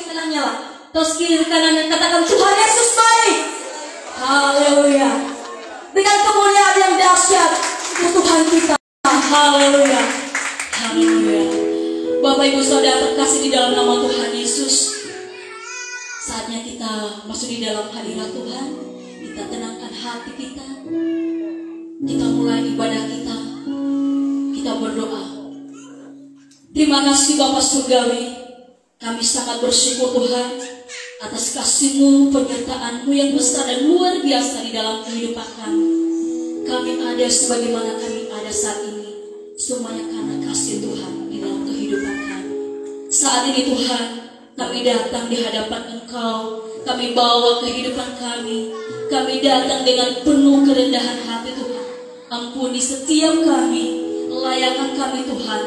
tengahnya lah. Terus kiri kanannya katakan Tuhan Yesus baik. Haleluya. Dengan kemuliaan yang dahsyat untuk Tuhan kita. Haleluya. Haleluya. Bapak Ibu Saudara terkasih di dalam nama Tuhan Yesus. Saatnya kita masuk di dalam hadirat Tuhan. Kita tenangkan hati kita. Kita mulai ibadah kita. Kita berdoa. Terima kasih Bapa Surgawi. Kami sangat bersyukur Tuhan atas kasih-Mu, penyertaan-Mu yang besar dan luar biasa di dalam kehidupan kami. Kami ada sebagaimana kami ada saat ini. Semuanya karena kasih Tuhan di dalam kehidupan kami. Saat ini Tuhan, kami datang di hadapan Engkau. Kami bawa kehidupan kami. Kami datang dengan penuh kerendahan hati Tuhan. Ampuni setiap kami. Layakan kami Tuhan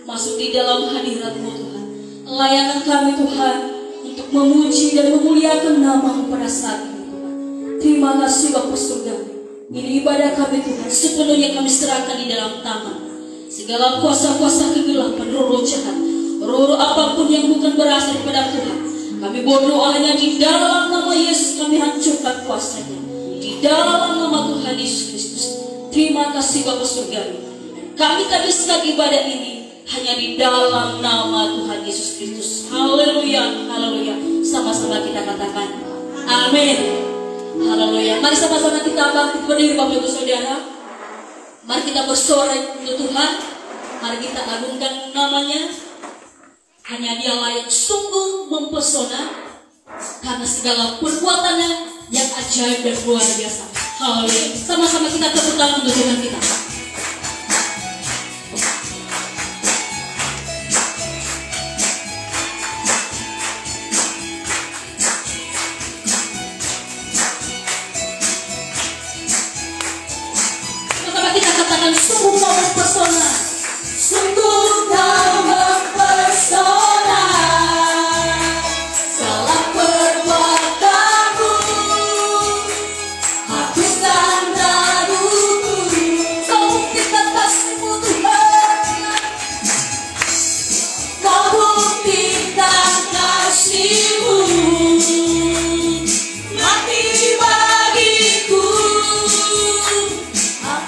masuk di dalam hadirat-Mu Tuhan. Layakan kami Tuhan untuk memuji dan memuliakan nama-Mu pada saat ini Tuhan. Terima kasih Bapa Surgawi. Ini ibadah kami Tuhan, sepenuhnya kami serahkan di dalam tangan. Segala kuasa-kuasa kegelapan, roh-roh jahat, roh-roh apapun yang bukan berasal daripada Tuhan, kami berdoa hanya di dalam nama Yesus kami hancurkan kuasanya. Di dalam nama Tuhan Yesus Kristus. Terima kasih Bapa Surgawi. Kami habiskan ibadah ini hanya di dalam nama Tuhan Yesus Kristus. Haleluya, haleluya. Sama-sama kita katakan amin. Haleluya. Mari sama-sama kita bangkit berdiri Bapak Ibu Saudara. Mari kita bersorak untuk Tuhan. Mari kita agungkan namanya. Hanya Dia layak sungguh mempesona, karena segala perbuatannya yang ajaib dan luar biasa. Haleluya. Sama-sama kita tepuk tangan untuk Tuhan kita. Sungguh kau mempesona, sungguh kau mempesona, segala perbuatanmu hapuskan raguku. Kau buktikan kasih-Mu Tuhan, kau buktikan kasih-Mu, mati bagiku. Kau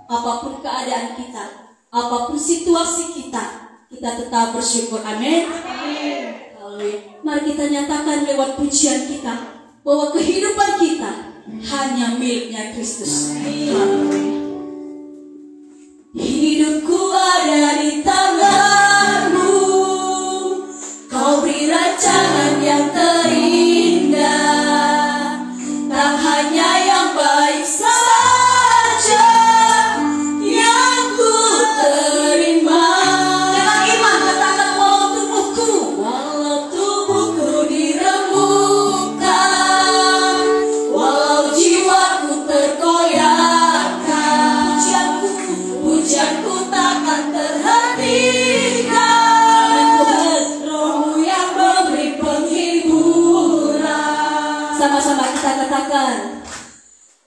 apapun keadaan kita, apapun situasi kita tetap bersyukur. Amin. Haleluya. Mari kita nyatakan lewat pujian kita bahwa kehidupan kita hanya miliknya Kristus. Haleluya. Hidupku ada di tangan-Mu, Kau beri rancangan yang terindah, tak hanya yang baik saja yang ku terima. Dengan iman katakan, walau tubuhku diremukkan, walau jiwaku terkoyakkan, pujianku takkan terhentikan. Roh-Mu yang memberi penghiburan. Sama-sama kita katakan,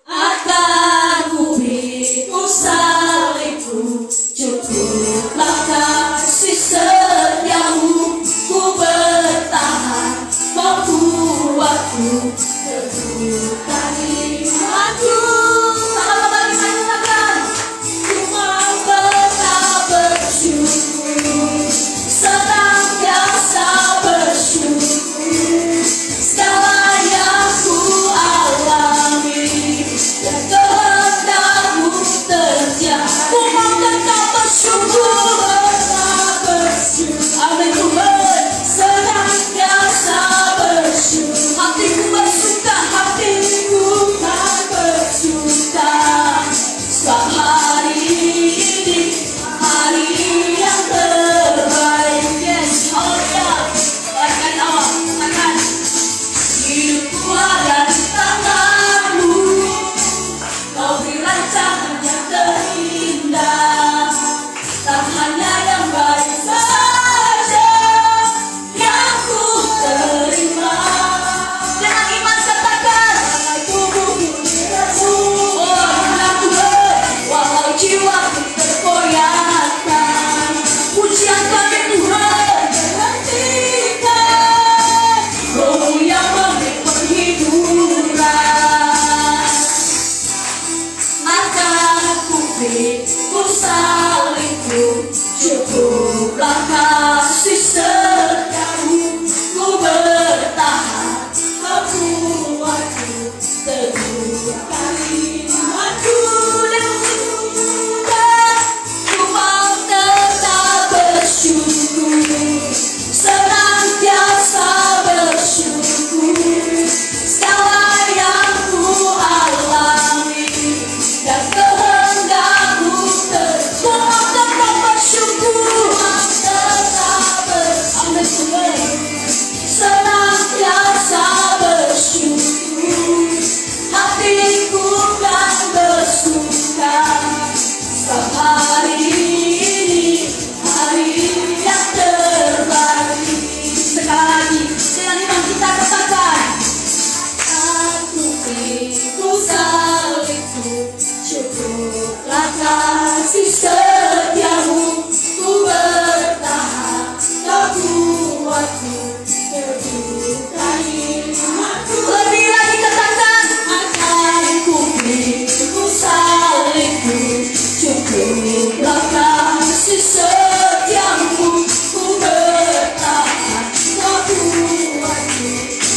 akan ku pikul salibku, cukuplah kasih setiamu, ku bertahan, Kau kuatku, teguhkan imanku. Sama-sama kita katakan, ku mau tetap bersyukur, senantiasa bersyukur, segala yang ku alami dan kehendak-Mu terjadi. Ku mau tetap bersyukur, amin Tuhan, senantiasa bersyukur. Hatiku bersuka, hatiku tak bersuka, sebab hari ini hari yang terbaik. Yes, haleluya. Berikan awak, katakan, hidupku ada di tangan-Mu, Kau beri rancangan yang terindah, tak hanya yang baik saja yang ku terima. Dengan iman katakan, tubuhku diremukkan, walau jiwaku terkoyakkan, pujian kami Tuhan terhentikan. Roh-Mu yang memberi penghiburan, akan ku pikul salibku, cukuplah kasih setiamu, ku bertahan, Kau kuatku, teguhkan imanku. Dan ku mau tetap bersyukur, senantiasa bersyukur, segala yang ku alami dan kehendak-Mu terjadi. Ku mau tetap bersyukur, amin Tuhan, senantiasa bersyukur, hatiku kan bersuka, sebab hari ini hari yang terbaik. Sekali lagi dengan iman kita katakan, aku pikul salibku, cukuplah kasih setiamu, ku bertahan, Kau kuatku, teguhkan imanku. Lebih lagi katakan, akan ku pikul salibku, cukuplah kasih setiamu, ku bertahan, Kau kuatku,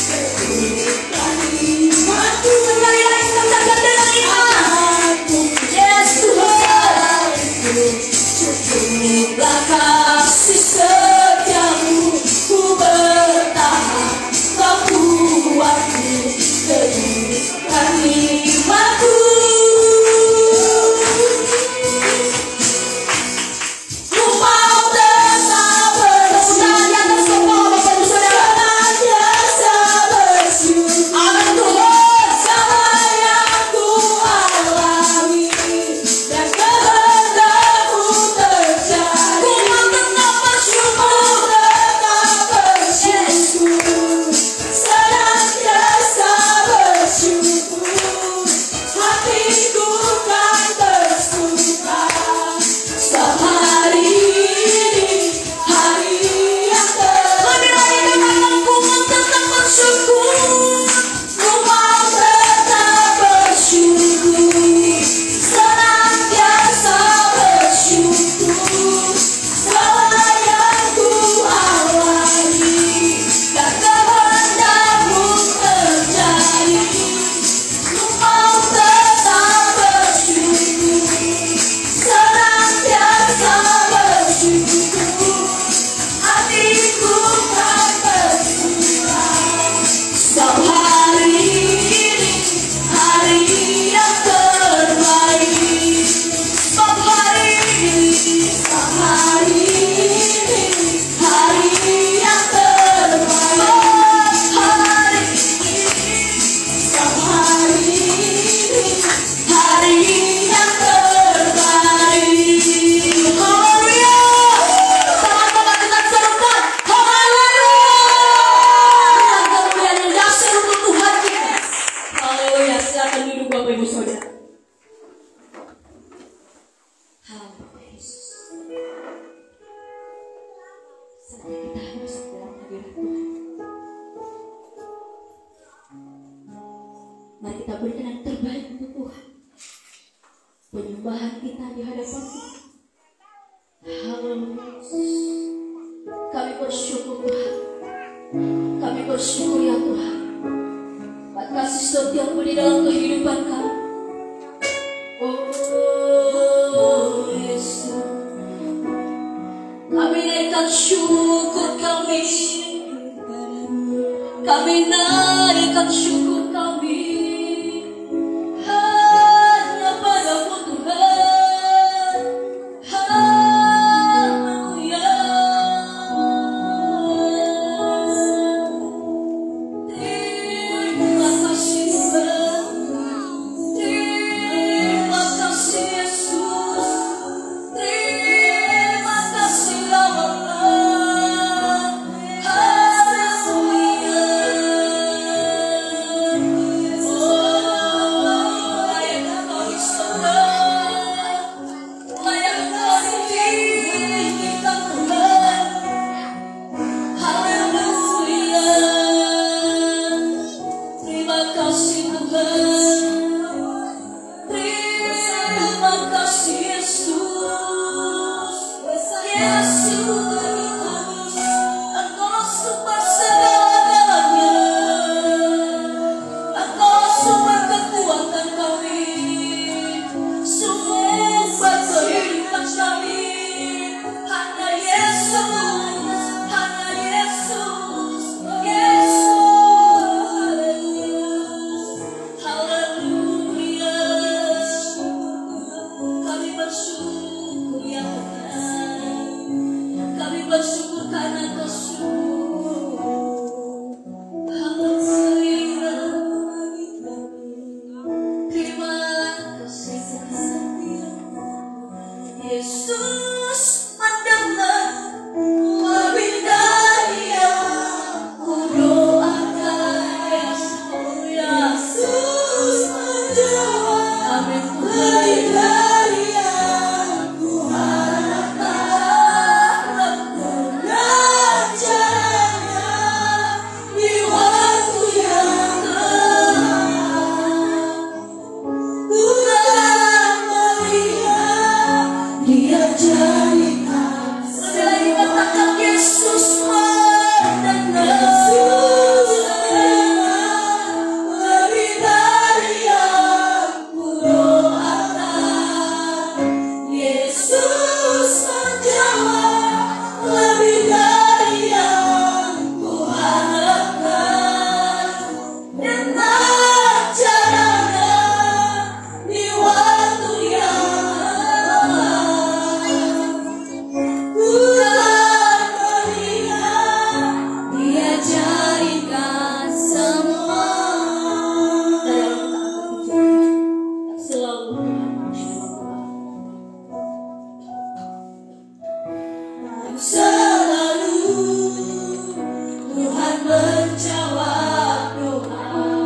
teguhkan imanku. Sekali lagi katakan dengan iman, yes Tuhan, Haleluya Yesus. Saatnya kita masuk dalam hadirat Tuhan. Mari kita berikan yang terbaik untuk Tuhan. Penyembahan kita di hadapan Tuhan. Haleluya Yesus. Kami bersyukur Tuhan. Kami bersyukur ya Tuhan. Kasih setiamu di dalam kehidupan kami. Oh Yesus, kami naikkan syukur kami. Kami naikkan syukur kami hanya padamu Tuhan. Haleluya. Dia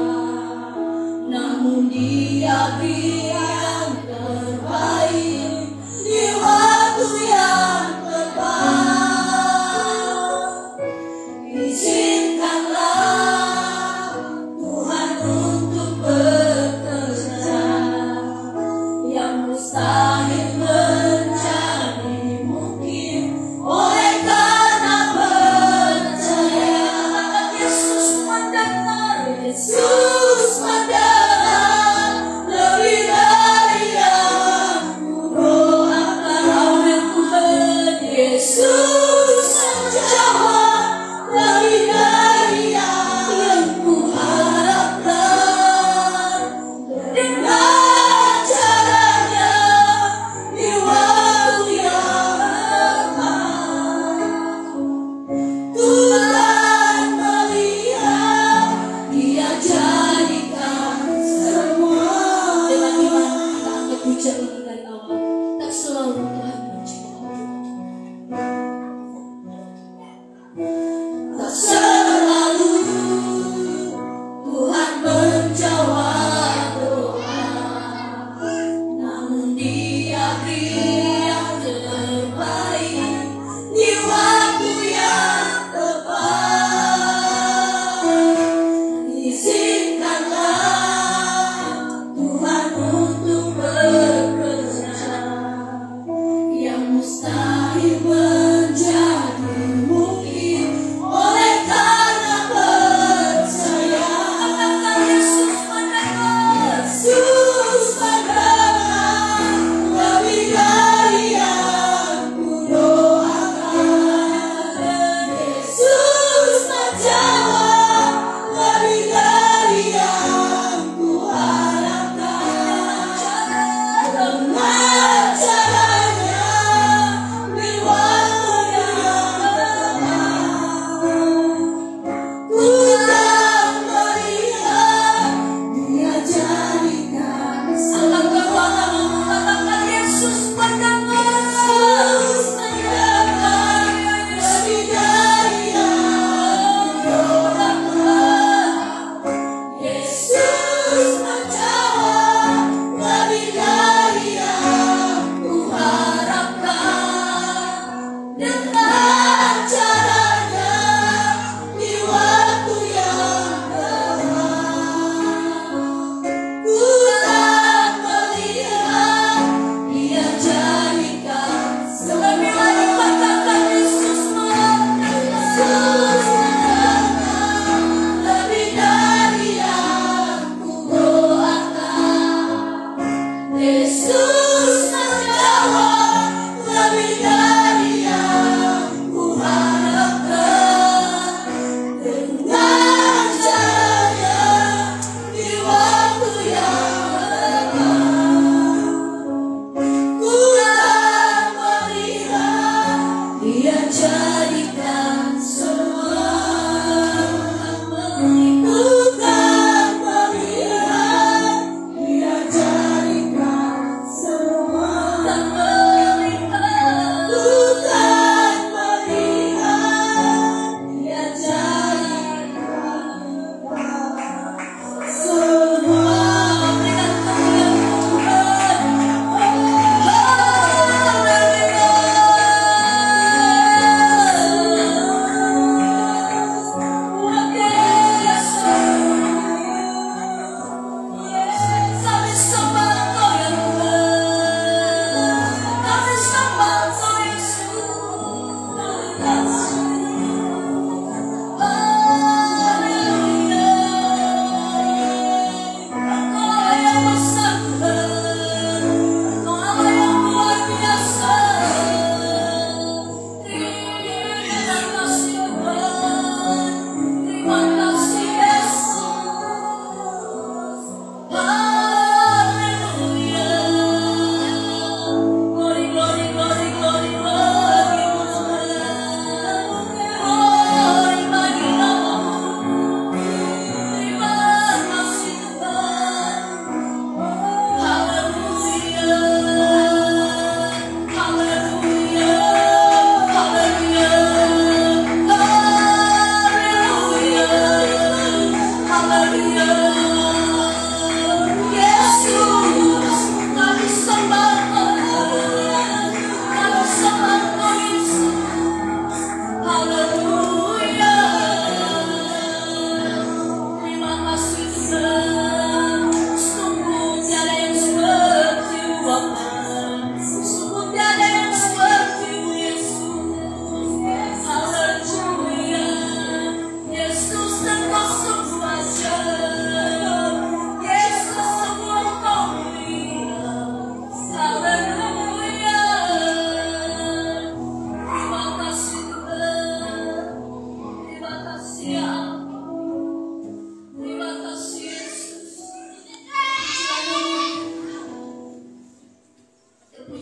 beri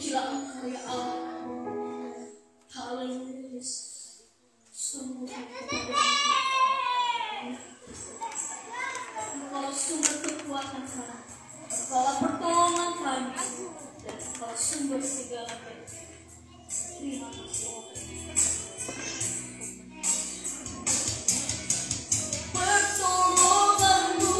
terpujilah Engkau ya Allah. Haleluya. Sungguh Engkau sumber kekuatan kami, Engkau pertolongan kami, dan Engkau sumber segala baik. Terima kasih. Pertolonganmu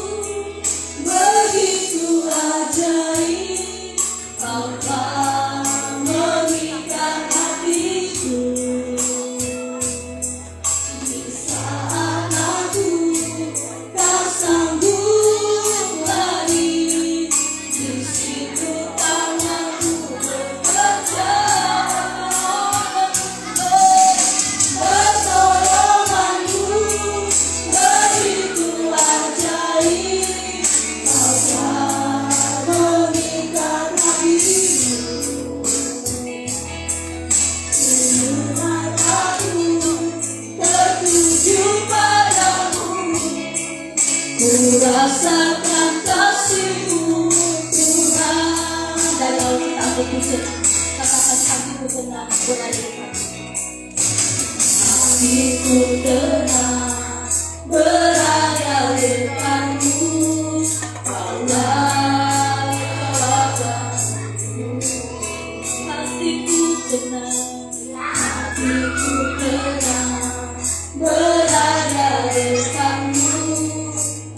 begitu ajaib, Kau telah memikat hatiku. Di saat aku tak sanggup lagi, di situ tanganmu bekerja. Pertolonganmu begitu ajaib, Kau telah memikat hatiku. Umat aku tertuju padamu, ku rasakan kasih-Mu Tuhan. Dan kalau kita berpuji, katakan hatiku tenang berada di Kau. Hatiku tenang berada depan-Mu, Kaulah kekuatanku. Hatiku tenang, hatiku tenang berada depan-Mu,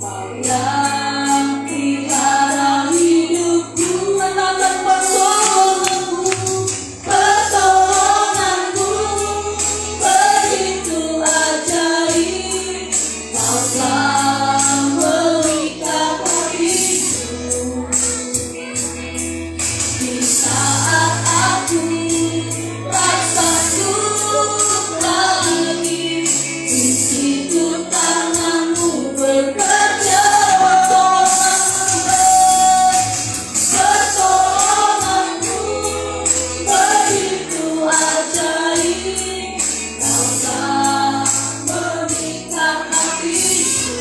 Kau yang pelihara hidupku. Katakan pertolonganmu, pertolonganmu begitu ajaib, Kau telah memikat hatiku. Di saat aku tak sanggup lagi, di situ tanganmu bekerja. Pertolonganmu begitu ajaib, Kau telah memikat hatiku.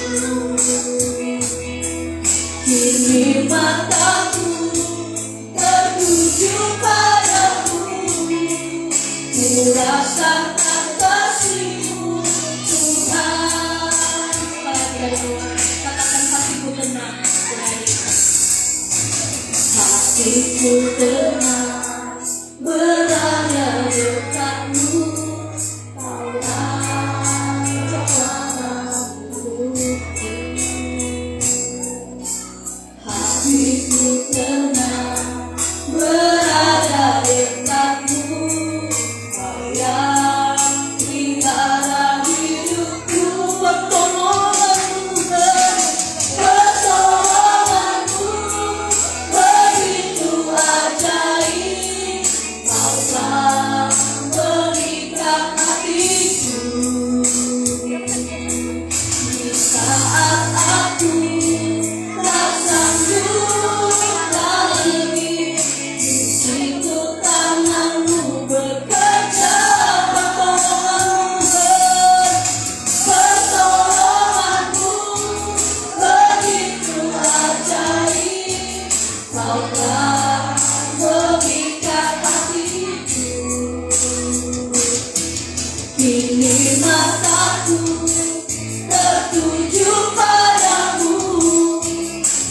Kini mataku tertuju padamu, ku rasakan kasih-Mu Tuhan. Katakan hatiku tenang berada di Kau. Hatiku tenang berada dekat-Mu, Kaulah kekuatanku. Hatiku tenang berada dekat-Mu, Kau yang pelihara hidupku. Pertolonganmu begitu ajaib, Kau telah memikat hatiku. Di saat aku tak sanggup lagi, di situ tanganmu bekerja. Pertolonganmu begitu ajaib, Kau telah memikat hatiku. Kini mataku tertuju padamu,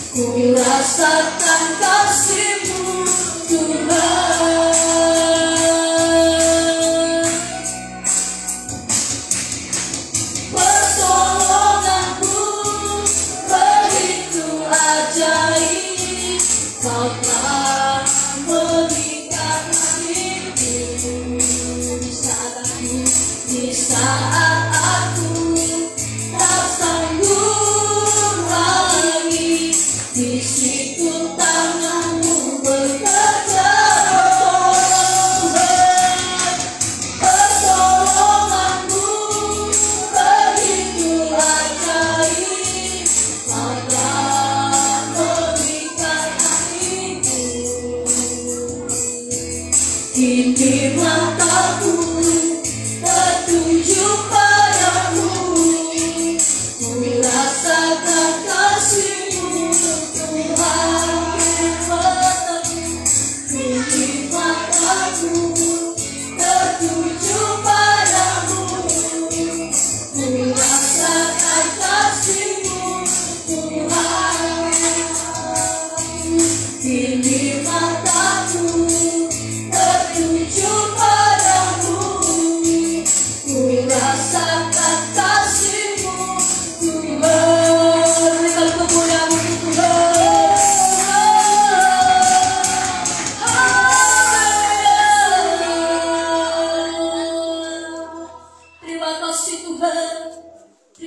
ku rasakan kasih-Mu Tuhan. Pertolonganmu begitu ajaib, Kau telah memikat hatiku. Di saat aku tak sanggup lagi, di situ tanganmu bekerja. Pertolonganmu begitu ajaib, Kau telah memikat hatiku. Kini mataku tertuju padamu, ku rasakan kasih-Mu Tuhan. Kini mataku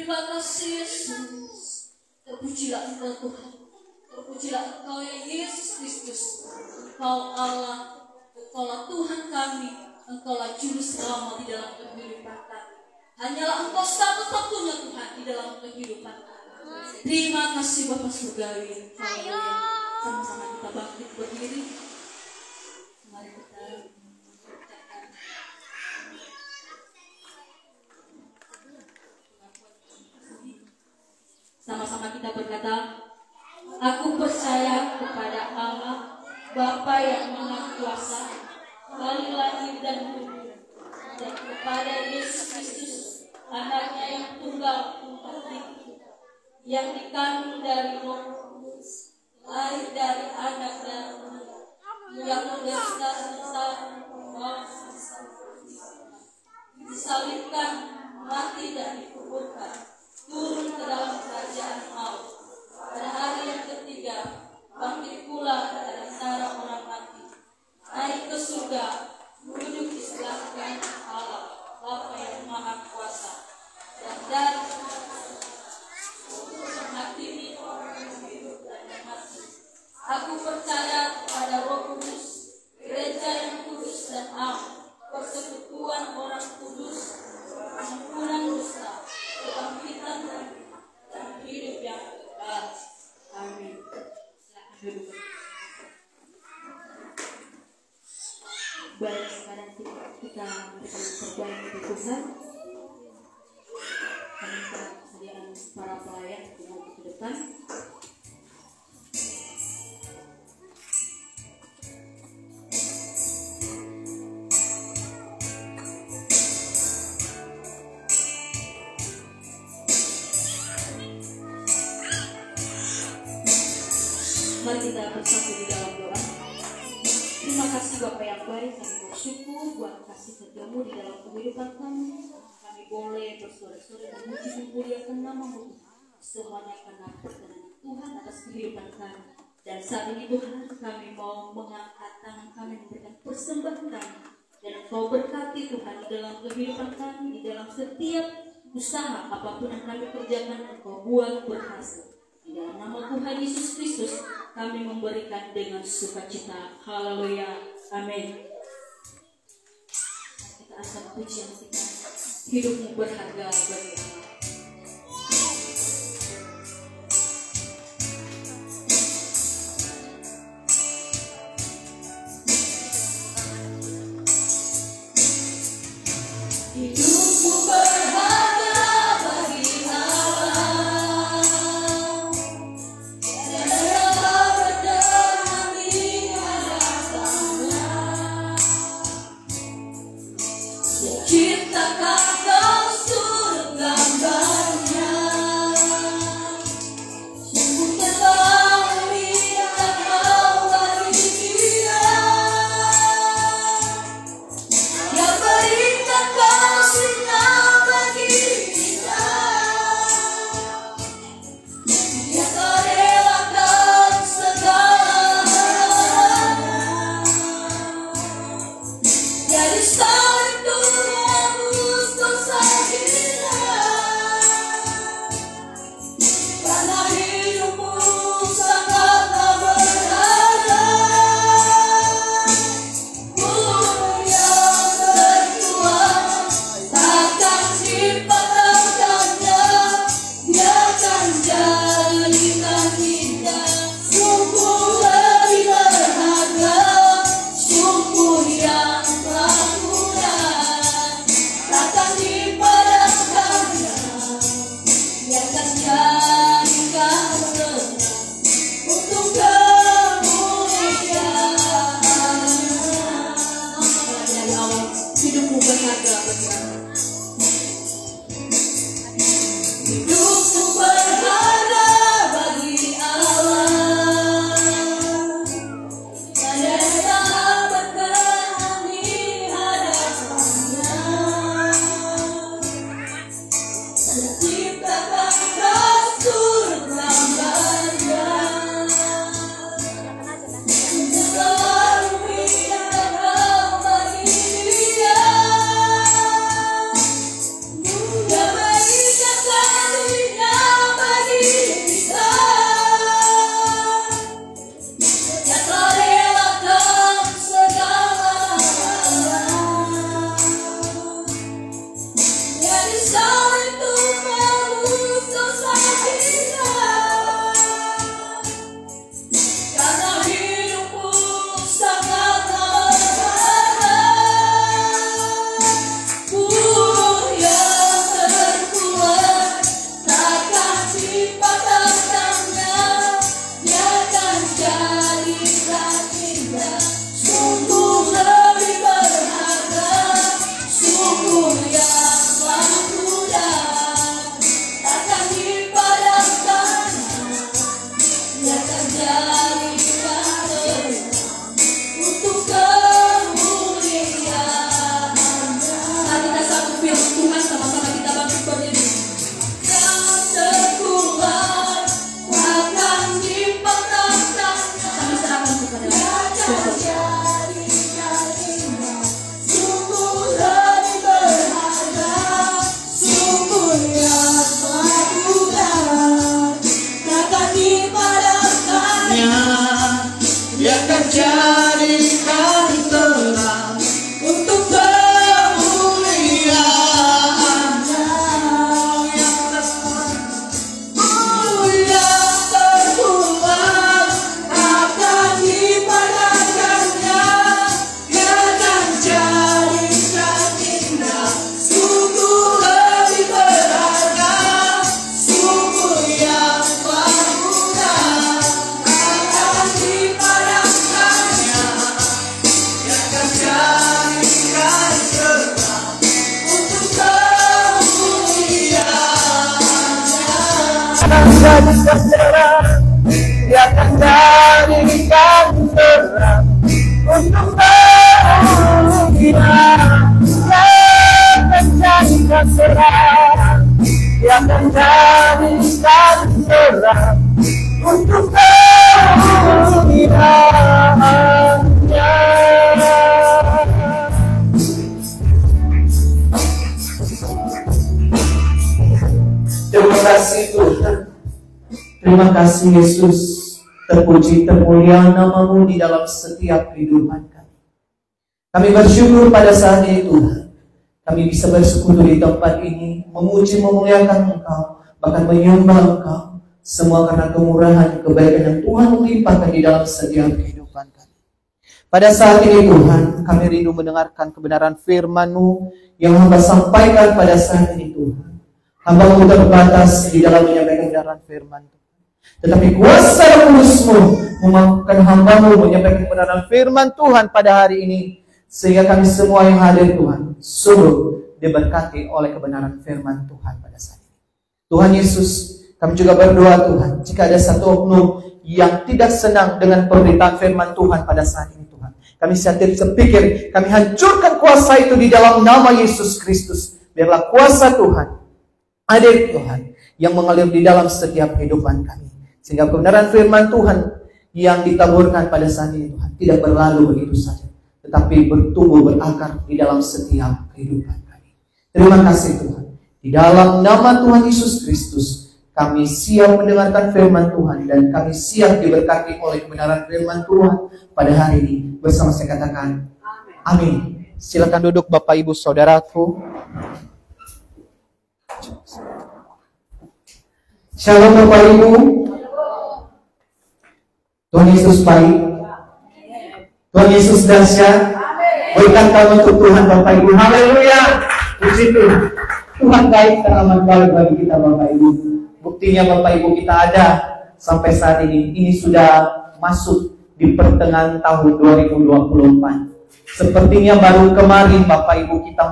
Terima kasih Yesus. Terpujilah Engkau Tuhan. Terpujilah Engkau ya Yesus Kristus. Engkau Allah, Engkaulah Tuhan kami, Engkaulah juru selamat di dalam kehidupan kami. Hanyalah Engkau satu-satunya Tuhan di dalam kehidupan kami. Terima kasih Bapak Surgawi. Haleluya. Sama-sama kita bangkit berdiri. Mari kita mengucapkan sama-sama kita berkata, aku percaya kepada Allah, Bapa yang Maha Kuasa, Wali langit dan bumi, dan kepada Yesus Kristus, Anaknya yang tunggal itu, yang dikandung dari Roh Kudus, lahir dari anak dan yang menderita sengsara, disalibkan, mati dan dikuburkan, turun ke dalam kerajaan maut. Pada hari yang ketiga, bangkit pula dari antara orang mati, naik ke surga, duduk di sebelah kanan Allah, Bapa yang Maha Kuasa, dan dari menghakimi orang yang hidup dan yang mati. Aku percaya pada Roh Kudus, gereja yang kudus dan am, persekutuan orang kudus, pengampunan dosa, kebangkitan dan hidup yang kekal. Amin. Baik, sekarang kita berdoa kepada Tuhan. Kami persediaan para pelayan untuk ke depan. Mari kita bersatu di dalam doa. Terima kasih Bapa yang baik, kami bersyukur buat kasih setiamu di dalam kehidupan kami. Kami boleh bersorak-sorak memuji memuliakan nama-Mu. Semuanya karena perkenan Tuhan atas kehidupan kami. Dan saat ini Tuhan, kami mau mengangkat tangan kami memberikan persembahan kami. Dan Engkau berkati Tuhan di dalam kehidupan kami, di dalam setiap usaha apapun yang kami kerjakan, Engkau buat berhasil. Di dalam nama Tuhan Yesus Kristus kami memberikan dengan sukacita. Haleluya. Amin. Kita akan pujian kita. Hidupmu berharga bagi Allah. Hidupmu berharga bagi Allah. Ciptakan kau surga banyak, sungguh telah meminta kau bagi Dia, yang berikan kasih-Nya bagi kita. Dia telah relakan segalanya, jadi hidupmu berharga bagi Allah. Hidupmu berharga bagi Allah. Tiada dapat berkenan di hadapan-Nya. Menciptakan kau surga bahagia. Selalu minta kau bagi Dia. terang, dia akan jadikan terang untuk kita. Dia akan jadikan terang, dia akan jadikan terang untuk kita. Terima kasih Tuhan. Terima kasih Yesus. Terpuji termulia nama-Mu di dalam setiap kehidupan kami. Kami bersyukur pada saat ini Tuhan. Kami bisa bersekutu di tempat ini, memuji memuliakan Engkau, bahkan menyembah Engkau. Semua karena kemurahan, kebaikan yang Tuhan melimpahkan di dalam setiap kehidupan kami. Pada saat ini Tuhan, kami rindu mendengarkan kebenaran firman-Mu yang Hamba sampaikan pada saat ini Tuhan. Hamba-Mu terbatas di dalam menyampaikan kebenaran firman Tuhan. Tetapi kuasa Kudus-Mu memampukan hamba-Mu menyampaikan kebenaran firman Tuhan pada hari ini. Sehingga kami semua yang hadir Tuhan, sungguh diberkati oleh kebenaran firman Tuhan pada saat ini. Tuhan Yesus, kami juga berdoa Tuhan, jika ada satu oknum yang tidak senang dengan pemberitaan firman Tuhan pada saat ini Tuhan, kami sepikir, kami hancurkan kuasa itu di dalam nama Yesus Kristus. Biarlah kuasa Tuhan hadir Tuhan yang mengalir di dalam setiap kehidupan kami. Sehingga kebenaran firman Tuhan yang ditaburkan pada saat ini Tuhan tidak berlalu begitu saja, tetapi bertumbuh berakar di dalam setiap kehidupan kami. Terima kasih Tuhan. Di dalam nama Tuhan Yesus Kristus, kami siap mendengarkan firman Tuhan dan kami siap diberkati oleh kebenaran firman Tuhan pada hari ini. Bersama saya katakan, amin. Silakan duduk Bapak Ibu Saudaraku. Shalom Bapak Ibu. Tuhan Yesus baik. Tuhan Yesus dahsyat. Berkata untuk Tuhan Bapak Ibu. Haleluya. Puji Tuhan. Tuhan baik dan amat baik bagi kita Bapak Ibu. Buktinya Bapak Ibu kita ada sampai saat ini. Ini sudah masuk di pertengahan tahun 2024. Sepertinya baru kemarin Bapak Ibu kita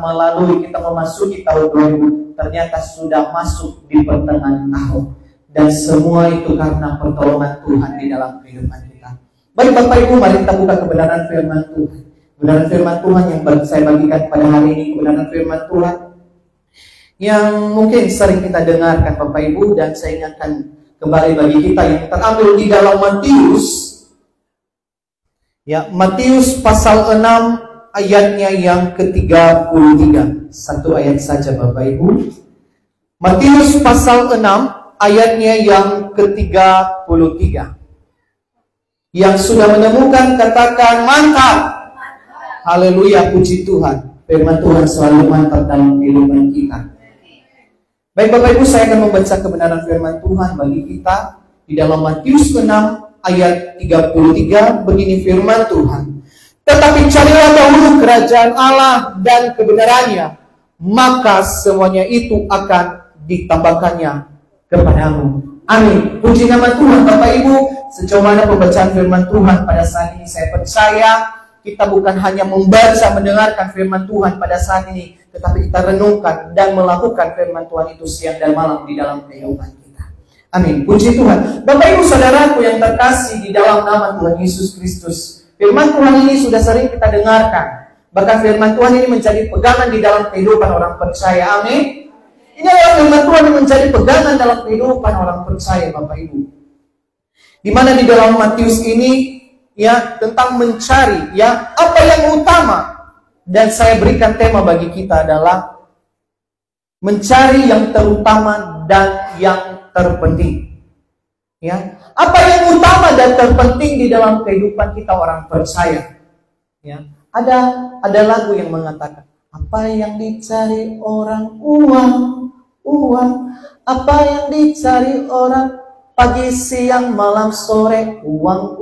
memasuki tahun 2000. Ternyata sudah masuk di pertengahan tahun. Dan semua itu karena pertolongan Tuhan di dalam kehidupan kita. Baik Bapak Ibu, mari kita buka kebenaran firman Tuhan. Kebenaran firman Tuhan yang saya bagikan pada hari ini. Kebenaran firman Tuhan yang mungkin sering kita dengarkan Bapak Ibu. Dan saya ingatkan kembali bagi kita yang terambil di dalam Matius. Ya, Matius pasal 6 ayatnya yang ke-33. Satu ayat saja Bapak Ibu. Matius pasal 6 ayatnya yang ke-33. Yang sudah menemukan katakan mantap. Haleluya, puji Tuhan. Firman Tuhan selalu mantap dalam kehidupan kita. Baik Bapak Ibu, saya akan membaca kebenaran firman Tuhan bagi kita di dalam Matius 6 ayat 33. Begini firman Tuhan. Tetapi carilah dahulu kerajaan Allah dan kebenarannya, maka semuanya itu akan ditambahkannya kepadamu. Amin. Puji nama Tuhan Bapak Ibu. Sejauh mana pembacaan firman Tuhan pada saat ini, saya percaya kita bukan hanya membaca, mendengarkan firman Tuhan pada saat ini, tetapi kita renungkan dan melakukan firman Tuhan itu siang dan malam di dalam kehidupan kita. Amin. Puji Tuhan. Bapak Ibu Saudaraku yang terkasih di dalam nama Tuhan Yesus Kristus, firman Tuhan ini sudah sering kita dengarkan. Bahkan firman Tuhan ini menjadi pegangan di dalam kehidupan orang percaya. Amin. Ini adalah firman Tuhan yang menjadi pegangan dalam kehidupan orang percaya Bapak Ibu. Di mana di dalam Matius ini ya tentang mencari ya apa yang utama, dan saya berikan tema bagi kita adalah mencari yang terutama dan yang terpenting. Ya, apa yang utama dan terpenting di dalam kehidupan kita orang percaya. Ya, ada lagu yang mengatakan, apa yang dicari orang uang, apa yang dicari orang pagi, siang, malam, sore, uang.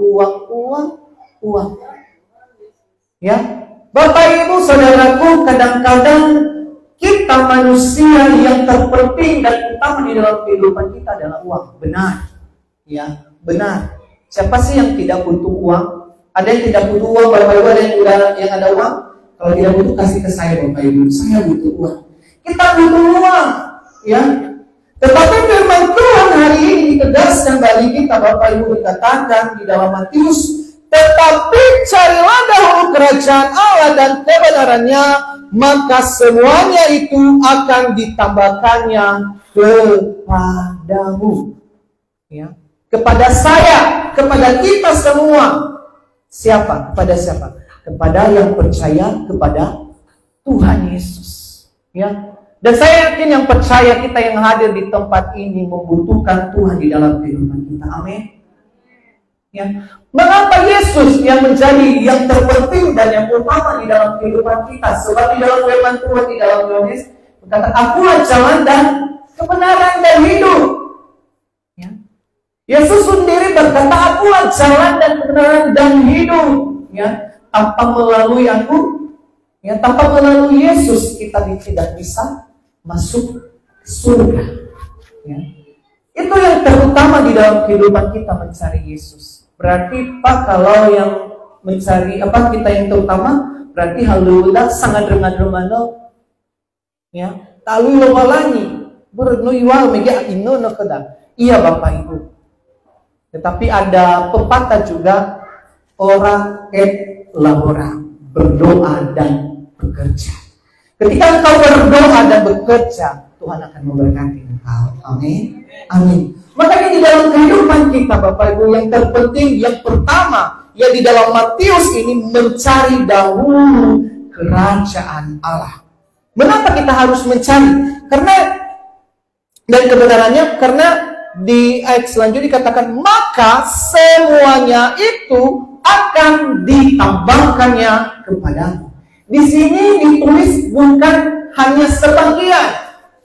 Ya, Bapak Ibu Saudaraku, kadang-kadang kita manusia yang terpenting dan utama di dalam kehidupan kita adalah uang. Benar. Ya, benar. Siapa sih yang tidak butuh uang? Ada yang tidak butuh uang, Bapak Ibu, ada yang ada uang? Kalau tidak butuh, kasih ke saya Bapak Ibu. Saya butuh uang. Kita butuh uang, ya. Tetapi firman Tuhan hari ini ditegaskan bagi kita, Bapak Ibu, dikatakan di dalam Matius, tetapi carilah dahulu kerajaan Allah dan kebenarannya, maka semuanya itu akan ditambahkannya kepadamu. Ya, kepada saya, kepada kita semua. Siapa? Kepada siapa? Kepada yang percaya kepada Tuhan Yesus. Ya. Dan saya yakin yang percaya, kita yang hadir di tempat ini membutuhkan Tuhan di dalam kehidupan kita. Amin. Ya. Mengapa Yesus yang menjadi yang terpenting dan yang utama di dalam kehidupan kita? Sebab di dalam firman Tuhan di dalam Yohanes berkata, "Akulah jalan dan kebenaran dan hidup." Ya. Yesus sendiri berkata, "Akulah jalan dan kebenaran dan hidup." Ya. Tanpa melalui aku, ya, tanpa melalui Yesus kita tidak bisa masuk surga. Ya. Itu yang terutama di dalam kehidupan kita, mencari Yesus. Berarti Pak, kalau yang mencari kita yang terutama, berarti halulah sangat rengan-rengan. Ya, lalu lawalani bernuiwal mega ino no kedang. Iya Bapak Ibu. Tetapi ada pepatah juga, orang labora, berdoa dan bekerja. Ketika engkau berdoa dan bekerja, Tuhan akan memberkati engkau. Amin. Amin. Makanya di dalam kehidupan kita, Bapak Ibu, yang terpenting, yang pertama, ya di dalam Matius ini, mencari dahulu kerajaan Allah. Mengapa kita harus mencari? Karena, dan kebenarannya, karena di ayat selanjutnya dikatakan, maka semuanya itu akan ditambahkannya kepadamu. Di sini ditulis bukan hanya sebagian.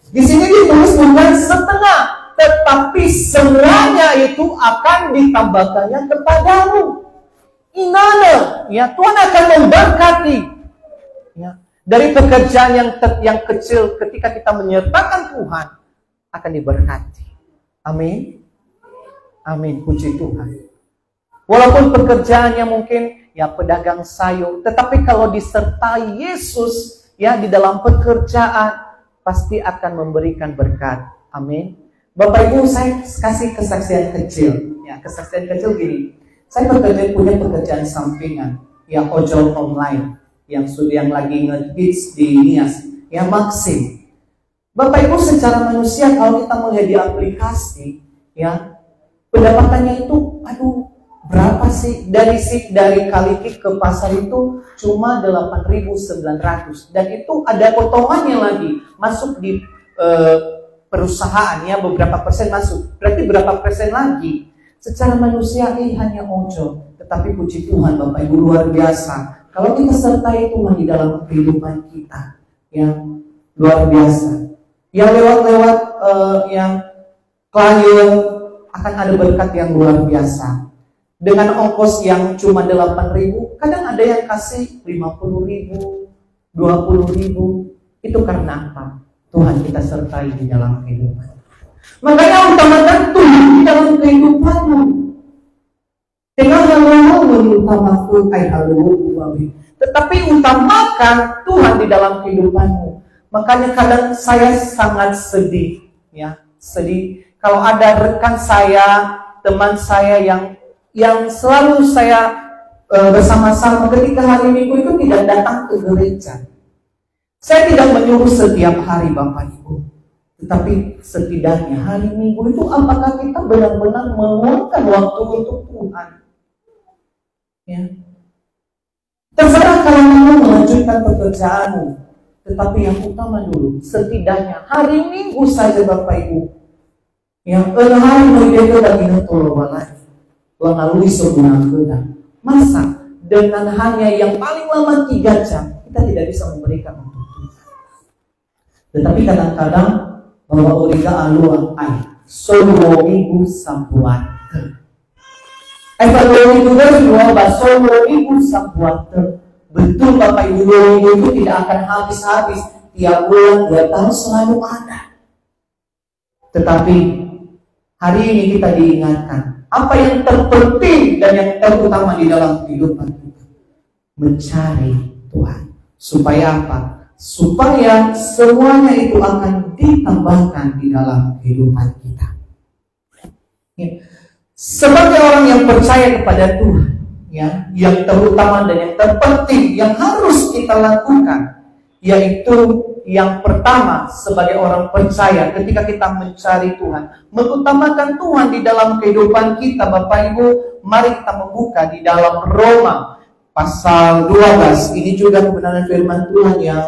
Di sini ditulis bukan setengah, tetapi semuanya itu akan ditambahkannya kepadamu. Ingat, ya, Tuhan akan memberkati. Ya, dari pekerjaan yang kecil, ketika kita menyertakan Tuhan, akan diberkati. Amin. Amin. Puji Tuhan. Walaupun pekerjaannya mungkin ya pedagang sayur, tetapi kalau disertai Yesus ya di dalam pekerjaan, pasti akan memberikan berkat. Amin. Bapak Ibu, saya kasih kesaksian kecil. Ya, kesaksian kecil gini. Saya punya pekerjaan sampingan, ya ojol online, yang lagi nge-hits di Nias, ya Maxim. Bapak Ibu, secara manusia kalau kita melihat di aplikasi, ya pendapatannya itu, berapa sih? Dari Kalikik ke pasar itu cuma 8.900. Dan itu ada potongannya lagi. Masuk di perusahaan ya, beberapa persen masuk. Berarti berapa persen lagi? Secara manusia hanya ojol. Tetapi puji Tuhan Bapak Ibu, luar biasa. Kalau kita sertai Tuhan di dalam kehidupan kita, yang luar biasa. Yang lewat-lewat yang klien akan ada berkat yang luar biasa. Dengan ongkos yang cuma 8.000, kadang ada yang kasih 50.000, 20.000. Itu karena apa? Tuhan kita sertai di dalam kehidupan. Makanya utamakan Tuhan di dalam kehidupanmu. Dengan hal-hal utamakan tetapi utamakan Tuhan di dalam kehidupanmu. Makanya kadang saya sangat sedih, ya sedih kalau ada rekan saya, teman saya yang selalu saya bersama-sama ketika hari Minggu itu tidak datang ke gereja. Saya tidak menyuruh setiap hari Bapak Ibu, tetapi setidaknya hari Minggu itu apakah kita benar-benar meluangkan waktu untuk Tuhan? Ya. Terserah kalau kamu melanjutkan pekerjaanmu, tetapi yang utama dulu, setidaknya hari Minggu saja Bapak Ibu. Yang hari Minggu lagi ngetolong melalui sebuah kedang. Masa dengan hanya yang paling lama 3 jam kita tidak bisa memberikan untuk Tuhan. Tetapi kadang-kadang bahwa origa aluang solo minggu sambuan. Evaluasi juga bahwa solo minggu sambuan. Betul Bapak Ibu, minggu itu tidak akan habis-habis. Tiap bulan 2 tahun selalu ada. Tetapi hari ini kita diingatkan apa yang terpenting dan yang terutama di dalam kehidupan kita, mencari Tuhan. Supaya apa? supaya semuanya itu akan ditambahkan di dalam kehidupan kita. Ya. Sebagai orang yang percaya kepada Tuhan, ya, yang terutama dan yang terpenting yang harus kita lakukan, yaitu yang pertama sebagai orang percaya ketika kita mencari Tuhan, mengutamakan Tuhan di dalam kehidupan kita. Bapak Ibu, mari kita membuka di dalam Roma pasal 12. Ini juga kebenaran firman Tuhan yang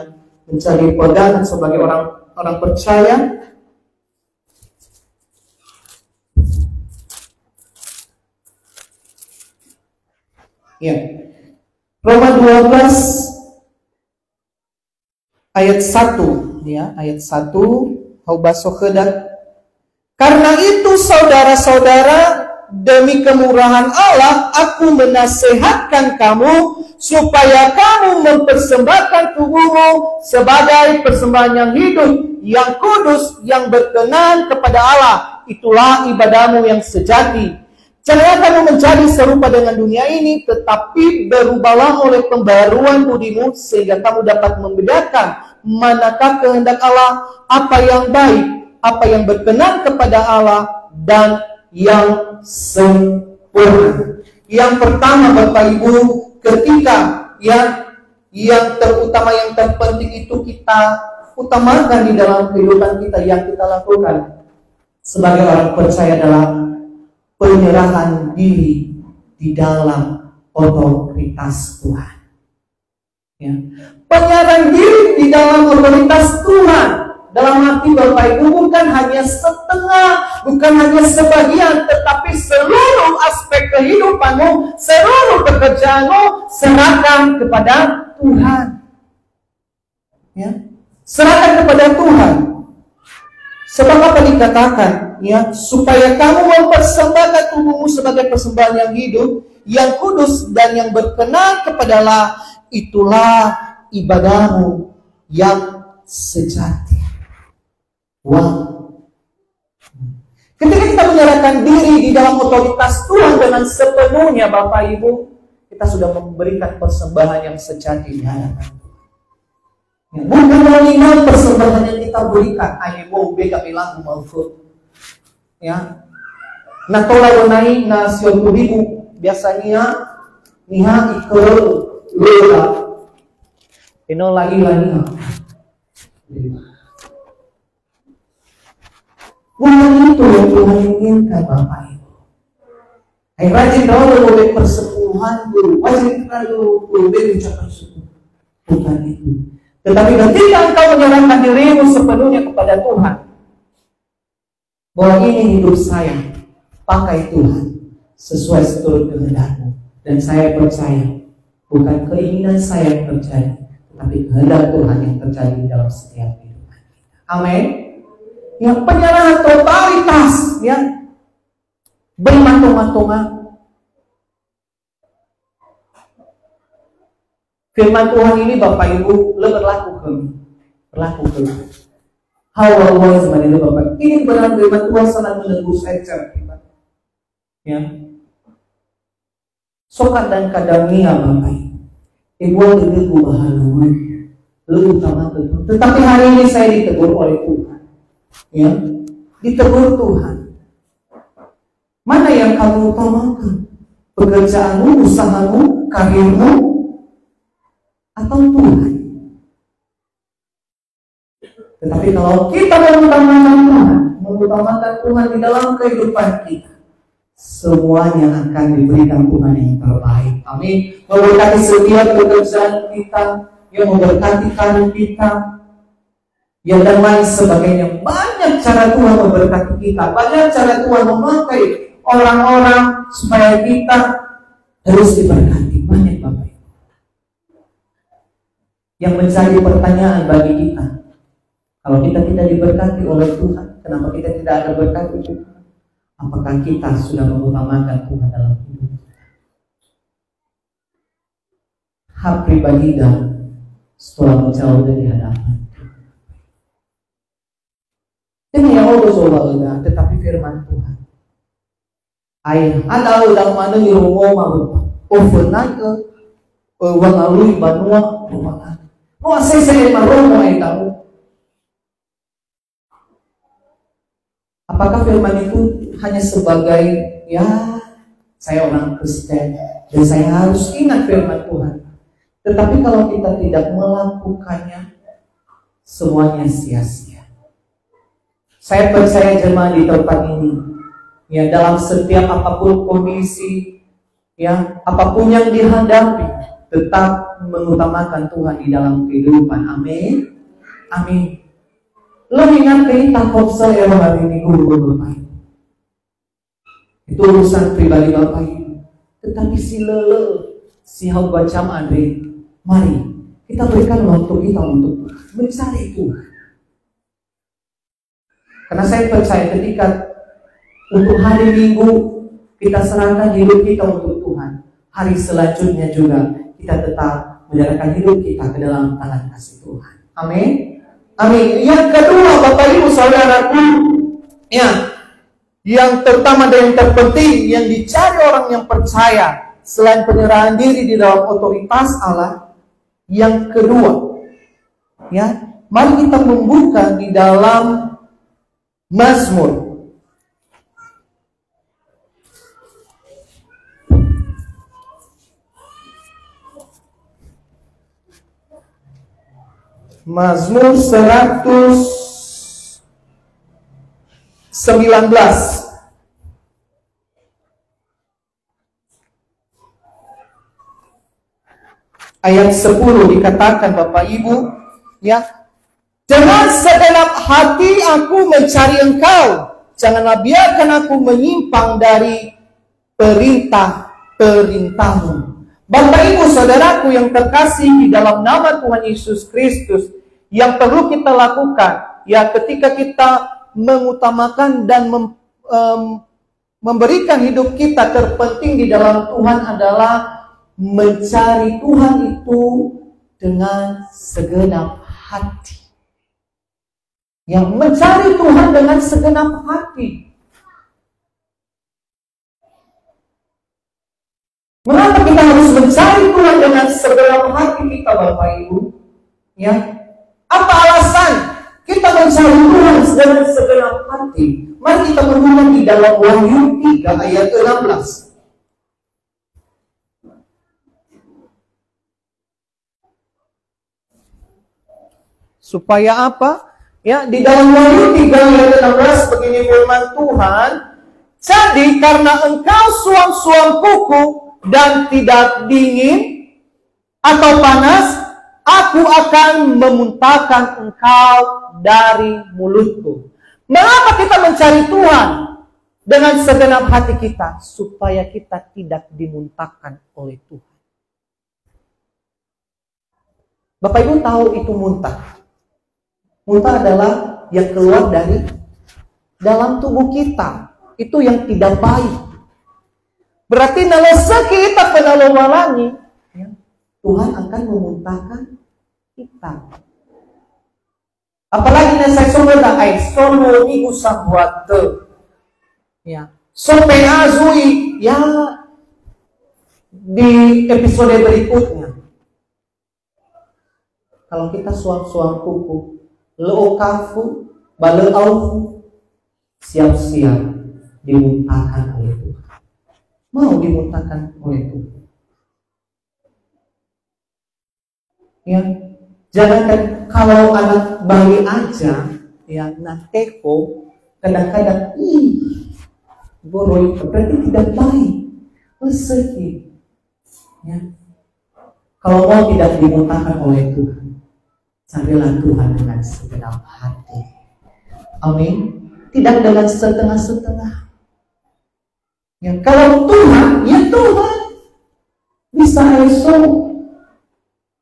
mencari pegangan sebagai orang percaya. Ya. Roma 12 ayat 1, ya, ayat 1. Karena itu saudara-saudara, demi kemurahan Allah aku menasehatkan kamu supaya kamu mempersembahkan tubuhmu sebagai persembahan yang hidup, yang kudus, yang berkenan kepada Allah. Itulah ibadahmu yang sejati. Janganlah kamu menjadi serupa dengan dunia ini, tetapi berubahlah oleh pembaruan budimu, sehingga kamu dapat membedakan manakah kehendak Allah, apa yang baik, apa yang berkenan kepada Allah, dan yang sempurna. Yang pertama, Bapak Ibu, ketika yang terutama, yang terpenting itu kita utamakan di dalam kehidupan kita, yang kita lakukan sebagai orang percaya dalam penyerahan diri di dalam otoritas Tuhan. Ya. Penyerahan diri di dalam otoritas Tuhan, dalam arti Bapak Ibu, bukan hanya setengah, bukan hanya sebagian, tetapi seluruh aspek kehidupanmu, seluruh pekerjaanmu serahkan kepada Tuhan. Ya. Serahkan kepada Tuhan. Sebab apa dikatakan? Ya, supaya kamu mempersembahkan tubuhmu sebagai persembahan yang hidup, yang kudus, dan yang berkenan kepada Allah. Itulah ibadahmu yang sejati. Wow. Ketika kita menyerahkan diri di dalam otoritas Tuhan dengan sepenuhnya, Bapak Ibu, kita sudah memberikan persembahan yang sejati di hadapan Tuhan. Ya, bukan nominal persembahan yang kita berikan, ayebo bega bilang maufud. Ya, nah tola wenai na sion tubibu biasanya niha ikut lela, ino lagi. Bukan itu yang Tuhan inginkan, Bapak Ibu. Rajin dahulu oleh persepuluhan dulu, wajib dulu boleh ucapan syukur. Bukan itu. Tetapi ketika engkau menyerahkan dirimu sepenuhnya kepada Tuhan, bahwa ini hidup saya, pakai Tuhan sesuai seturut kehendak-Mu, dan saya percaya bukan keinginan saya yang terjadi, tetapi kehendak Tuhan yang terjadi dalam setiap kehidupan kita. Amin. Yang penyerahan totalitas, ya, bermatung-matungan. Firman Tuhan ini Bapak Ibu berlaku ke Hawa sebenarnya Bapak. Ini benar firman Tuhan sangat menembus ecer kita. Ya. Sokat dan kadangnya Bapak Ibu itu bahalu, lu utama Tuhan. Tetapi hari ini saya ditegur oleh Tuhan. Ya, ditegur Tuhan. Mana yang kamu utamakan? Pekerjaanmu, usahamu, karirmu, atau Tuhan? Tetapi kalau kita mengutamakan Tuhan di dalam kehidupan kita, semuanya akan diberikan Tuhan yang terbaik. Amin. Memberkati setiap pekerjaan kita, yang memberkati karir kita, yang dan lain sebagainya. Banyak cara Tuhan memberkati kita, banyak cara Tuhan memakai orang-orang supaya kita terus diberkati. Banyak Bapak Ibu. Yang menjadi pertanyaan bagi kita, kalau kita tidak diberkati oleh Tuhan, kenapa kita tidak ada berkat itu? Apakah kita sudah mengutamakan Tuhan dalam hidup kita? Hak pribadi dan setelah menjauh dari hadapan. Ini yang Allah SWT, tetapi firman Tuhan. Ayah, ada ulang mana yang ngomong overnight wangalui banua rumahan. Oh, saya maromo ay tahu. Apakah firman itu hanya sebagai, ya, saya orang Kristen dan saya harus ingat firman Tuhan. Tetapi kalau kita tidak melakukannya, semuanya sia-sia. Saya percaya jemaah di tempat ini, ya, dalam setiap apapun kondisi, ya, apapun yang dihadapi, tetap mengutamakan Tuhan di dalam kehidupan. Amin. Amin. Lo ingat kita kopsel ya hari ini guru Bapak Ibu. Itu urusan pribadi Bapak Ibu. Tetapi si lele, si hau bacam Andre, mari kita berikan waktu kita untuk mencari Tuhan. Karena saya percaya ketika untuk hari Minggu kita serahkan hidup kita untuk Tuhan, hari selanjutnya juga kita tetap menyerahkan hidup kita ke dalam tangan kasih Tuhan. Amin. Amin. Yang kedua, Bapak Ibu Saudaraku, ya, yang terutama dan yang terpenting yang dicari orang yang percaya selain penyerahan diri di dalam otoritas Allah, yang kedua, ya, mari kita membuka di dalam Mazmur. Mazmur 119 ayat 10 dikatakan Bapak Ibu, ya, dengan segenap hati aku mencari Engkau, janganlah biarkan aku menyimpang dari perintah-perintahmu. Bapak Ibu Saudaraku yang terkasih di dalam nama Tuhan Yesus Kristus, yang perlu kita lakukan, ya, ketika kita mengutamakan dan memberikan hidup kita, terpenting di dalam Tuhan adalah mencari Tuhan itu dengan segenap hati. Yang mencari Tuhan dengan segenap hati. Mengapa kita harus mencari Tuhan dengan segenap hati kita, Bapak Ibu? Ya, apa alasan kita mencari Tuhan dengan segenap hati? Mari kita bergumul di dalam Wahyu 3 ayat 16. Supaya apa? Ya, di dalam Wahyu 3 ayat 16 begini firman Tuhan, jadi karena engkau suam-suam kuku dan tidak dingin atau panas, aku akan memuntahkan engkau dari mulutku. Mengapa kita mencari Tuhan dengan segenap hati kita? Supaya kita tidak dimuntahkan oleh Tuhan. Bapak Ibu tahu itu muntah. Muntah adalah yang keluar dari dalam tubuh kita. Itu yang tidak baik. Berarti nalasa kita penalowalangi, ya, Tuhan akan memuntahkan kita. Apalagi nasa sumber ay sono ni usang buat ya. Sampai azui ya di episode berikutnya. Kalau kita suam-suam kuku, leo kafu, baleau siap-siap dimuntahkan oleh Tuhan. Mau dimuntahkan oleh Tuhan. Ya, jangankan kalau anak bayi aja, ya, nateko, kadang-kadang, boroi, berarti tidak baik, sedih. Ya, kalau mau tidak dimuntahkan oleh Tuhan, carilah Tuhan dengan segenap hati. Amin. Tidak dengan setengah-setengah. Ya, kalau Tuhan, ya Tuhan. Bisa esok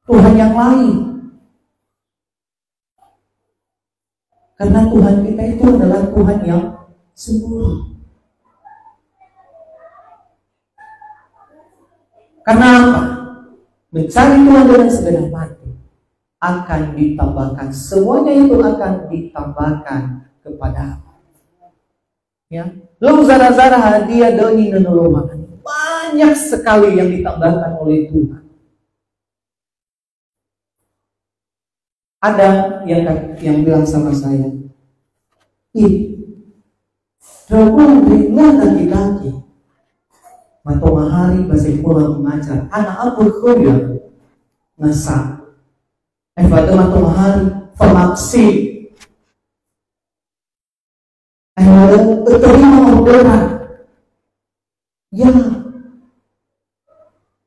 Tuhan yang lain. Karena Tuhan kita itu adalah Tuhan yang sempurna. Karena apa? Mencari Tuhan dengan segenap hati akan ditambahkan. Semuanya itu akan ditambahkan kepada apa? Ya, lu zara-zara hadiah doni nenolomakan. Banyak sekali yang ditambahkan oleh Tuhan. Ada yang bilang sama saya, ih, Rabu berilah kaki-kaki. Matong hari masih pulang mengajar. Anak aku kuliah ngasa. Pada matong hari vaksin. Ada terima orderan. Ya,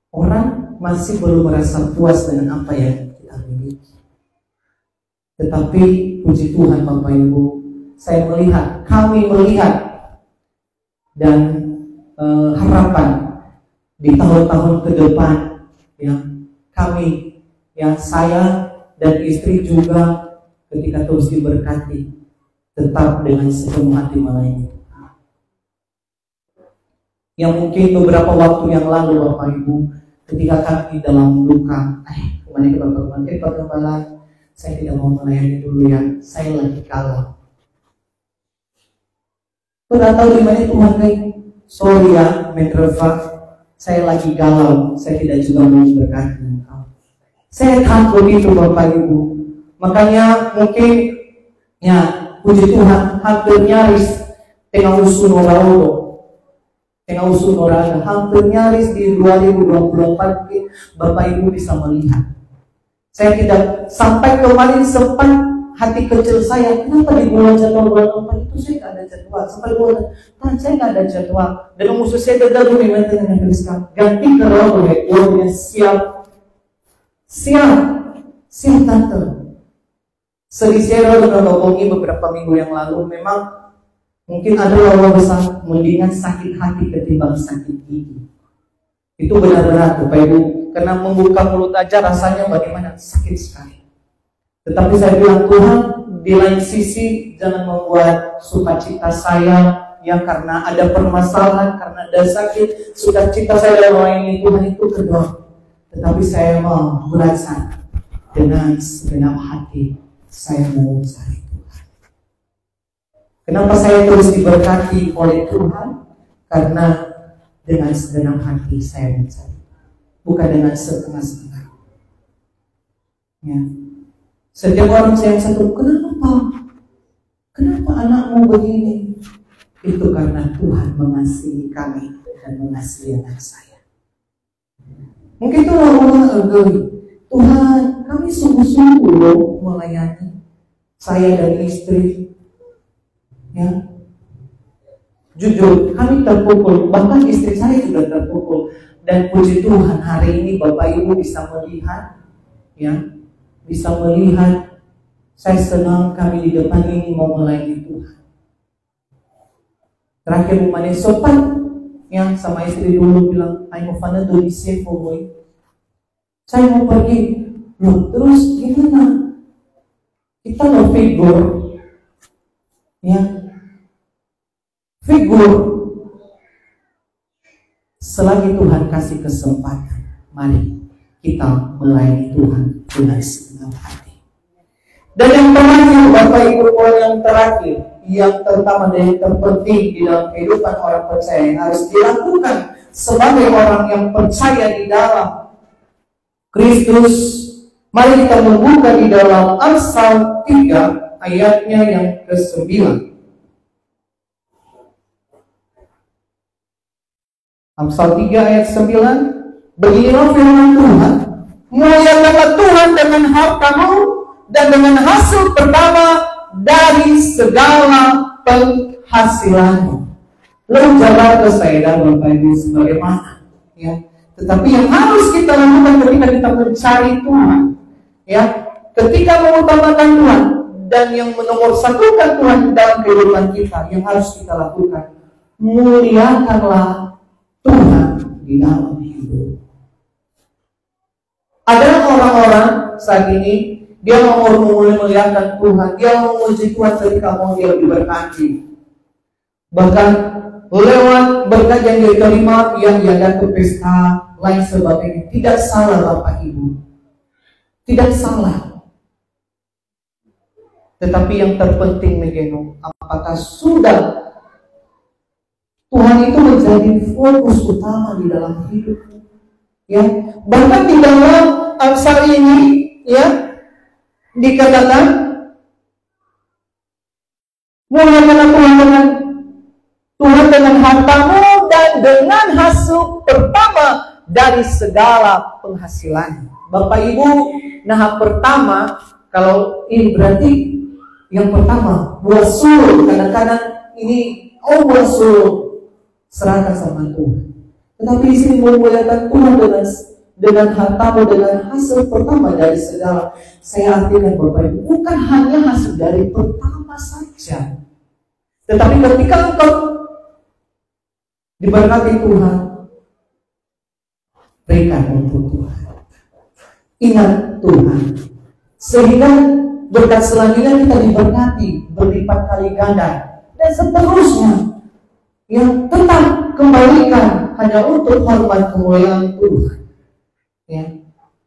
orang masih belum merasa puas dengan apa yang kita miliki. Tetapi puji Tuhan Bapak Ibu, kami melihat dan harapan di tahun-tahun ke depan, ya kami, ya saya dan istri juga ketika terus diberkati, tetap dengan sepenuh hati melayani. Yang mungkin beberapa waktu yang lalu Bapak Ibu, ketika kami dalam luka, Bapak saya tidak mau melayani dulu ya, saya lagi galau. Tidak tahu di mana Tuhan kayak, sorry ya, Metrova, saya lagi galau, saya tidak juga mau berkati engkau. Saya takut itu Bapak Ibu. Makanya mungkin, ya puji Tuhan, hampir nyaris tengah usun orangnya, hampir nyaris di 2024 Bapak Ibu bisa melihat. Saya tidak sampai kemarin sempat hati kecil saya, kenapa di bulan Januari bulan 4 itu saya tidak ada jadwal. Sampai bulan saya tidak ada jadwal. Dan musuh saya gagal di maintain dengan Kristus. Ganti ke roh ya, siap tante. Saya sudah ngomongin beberapa minggu yang lalu, memang mungkin ada orang besar mendingan sakit hati ketimbang sakit gigi. Itu benar-benar Bapak Ibu, karena membuka mulut aja rasanya bagaimana sakit sekali. Tetapi saya bilang, Tuhan, di lain sisi jangan membuat sukacita saya yang karena ada permasalahan, karena ada sakit, sukacita saya dalam melayani Tuhan itu kedua. Tetapi saya mau merasa dengan segenap hati saya mau mencari Tuhan. Kenapa saya terus diberkati oleh Tuhan? Karena dengan segenap hati saya mencari, bukan dengan setengah-setengah. Ya. Setiap orang saya satu, kenapa anakmu begini? Itu karena Tuhan mengasihi kami dan mengasihi anak saya. Mungkin itu orang Tuhan, kami sungguh-sungguh loh melayani saya dan istri. Ya, jujur kami terpukul, bahkan istri saya juga terpukul. Dan puji Tuhan hari ini Bapak Ibu bisa melihat, ya, bisa melihat. Saya senang kami di depan ini mau melayani Tuhan. Terakhir Umane sopan, yang sama istri dulu bilang, "Ayo Fana do ise boy." Saya mau pergi, loh terus gimana? Kita mau figur, ya, figur. Selagi Tuhan kasih kesempatan, mari kita melayani Tuhan dengan segenap hati. Dan yang terakhir, Bapak Ibu, yang terakhir, yang terutama dan yang terpenting di dalam kehidupan orang percaya yang harus dilakukan sebagai orang yang percaya di dalam Kristus. Mari kita membuka di dalam Amsal 3 ayatnya yang ke-9. Amsal 3 ayat 9. Beginilah firman Tuhan, muliakanlah Tuhan dengan hartamu dan dengan hasil pertama dari segala penghasilanmu. Lalu jawab ke saya dan Bapak Ibu sebagaimana, ya. Tetapi yang harus kita lakukan ketika kita mencari Tuhan, ya, ketika mengutamakan Tuhan dan yang menomorsatukan Tuhan dalam kehidupan kita, yang harus kita lakukan, muliakanlah Tuhan di dalam hidup. Ada orang-orang saat ini, dia mau memuliakan Tuhan, dia mau memuji Tuhan ketika mau dia diberkati. Bahkan lewat berkat yang dia terima, yang dia datang ke pesta, lain sebagainya. Tidak salah Bapak Ibu, tidak salah. Tetapi yang terpenting Megeno, apakah sudah Tuhan itu menjadi fokus utama di dalam hidup? Ya, bahkan di dalam Amsal ini, ya, dikatakan muliakanlah Tuhan dengan hartamu dan dengan hasil pertama dari segala penghasilan. Bapak Ibu, nah pertama, kalau ini berarti yang pertama buah sulur. Kadang-kadang ini buah sulur serahkan sama Tuhan. Tetapi di sini memuliakan Tuhan dengan hartamu, dengan hasil pertama dari segala. Saya artikan Bapak Ibu, bukan hanya hasil dari pertama saja, tetapi ketika engkau diberkati Tuhan, berikan untuk Tuhan. Ingat Tuhan, sehingga berkat selanjutnya kita diberkati berlipat kali ganda dan seterusnya. Yang tetap kembalikan hanya untuk hormat kemuliaan Tuhan. Ya,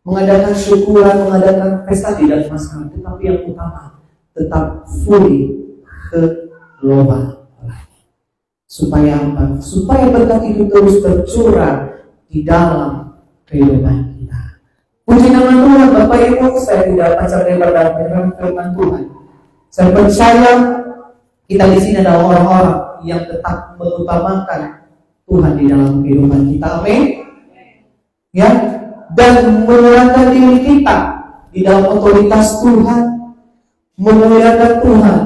mengadakan syukuran, mengadakan pesta tidak masalah, tetapi yang utama tetap fully ke global. Supaya apa? Supaya berkat itu terus tercurah di dalam kehidupan kita. Puji nama Tuhan, Bapak Ibu. Saya tidak panjang lebar dalam firman Tuhan. Saya percaya kita di sini adalah orang-orang yang tetap mengutamakan Tuhan di dalam kehidupan kita. Amin. Ya, dan menyerahkan diri kita di dalam otoritas Tuhan, memuliakan Tuhan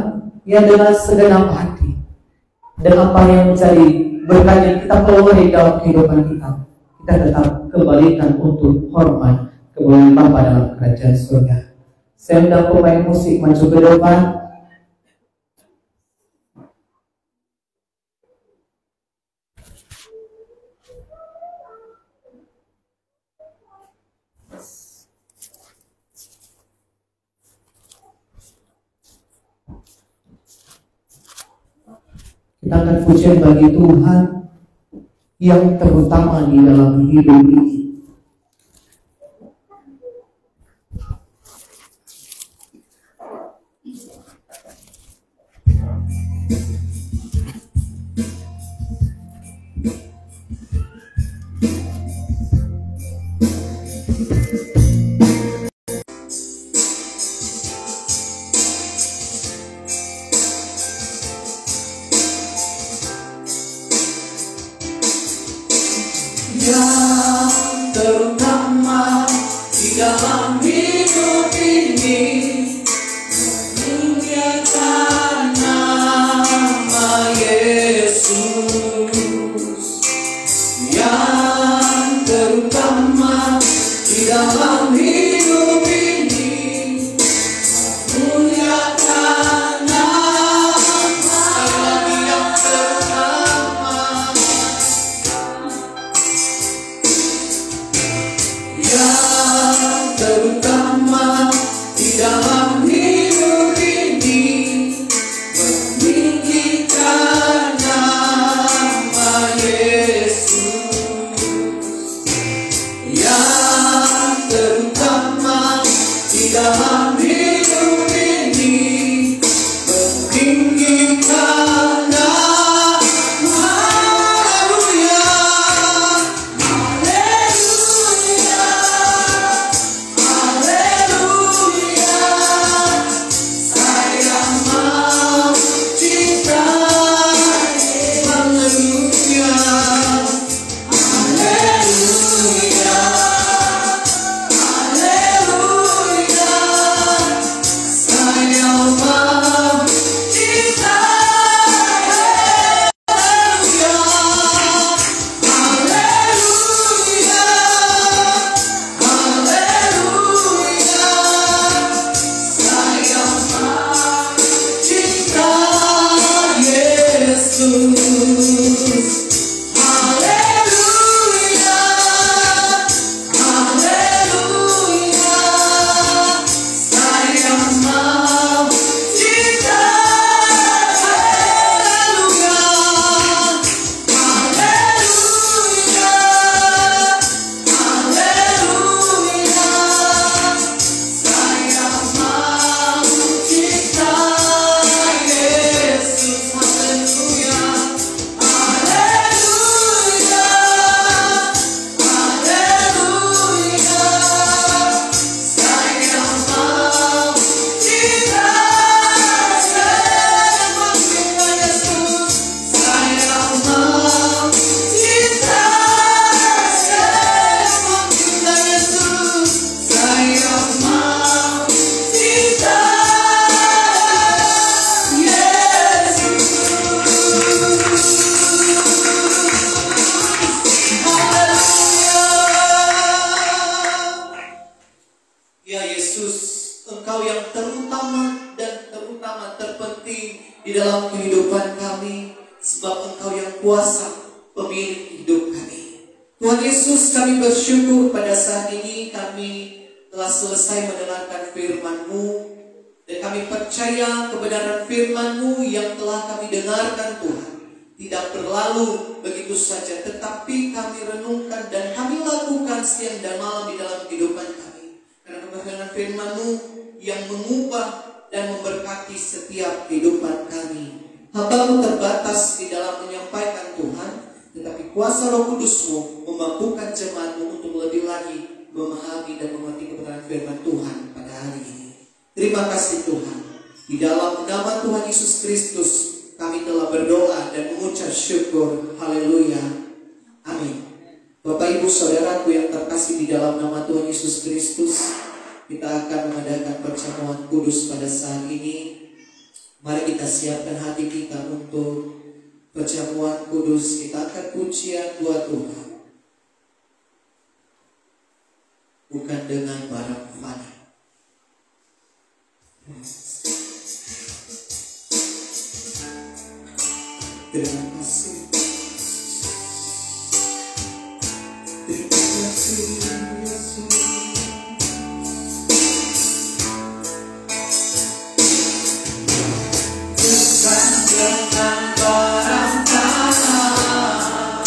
ya dengan segenap hati. Dan apa yang menjadi berkat yang kita peroleh di dalam kehidupan kita tetap kembalikan untuk hormat kemuliaan Bapa dalam kerajaan surga. Saya undang pemain musik maju ke depan. Kita akan pujian bagi Tuhan yang terutama di dalam hidup ini. Yang terutama di dalam hidup ini, meninggikan nama Yesus. Yang terutama di dalam hidup ini, muliakan nama yang terutama. Yang terutama di dalam hidup ini, meninggikan nama Yesus. Yang terutama di dalam hidup ini, meninggikan nama. Haleluya, haleluya, saya mau cintai. Haleluya, haleluya, haleluya, Engkau yang terutama dan terpenting di dalam kehidupan kami, sebab Engkau yang kuasa pemilik hidup kami. Tuhan Yesus, kami bersyukur pada saat ini kami telah selesai mendengarkan firman-Mu, dan kami percaya kebenaran firman-Mu yang telah kami dengarkan Tuhan tidak berlalu begitu saja, tetapi kami renungkan dan kami lakukan siang dan malam di dalam kehidupan kami. Karena kebenaran firman-Mu yang mengubah dan memberkati setiap kehidupan kami. Hamba-Mu terbatas di dalam menyampaikan Tuhan, tetapi kuasa Roh Kudus-Mu memampukan jemaat-Mu untuk lebih lagi memahami dan mengerti kebenaran firman Tuhan pada hari ini. Terima kasih Tuhan. Di dalam nama Tuhan Yesus Kristus kami telah berdoa dan mengucap syukur. Haleluya. Amin. Bapak Ibu Saudaraku yang terkasih di dalam nama Tuhan Yesus Kristus, kita akan mengadakan perjamuan kudus pada saat ini. Mari kita siapkan hati kita untuk perjamuan kudus. Kita akan pujian buat Tuhan, bukan dengan barang fana. Terima kasih. Terima kasih Yesus. Bukan dengan barang tanah,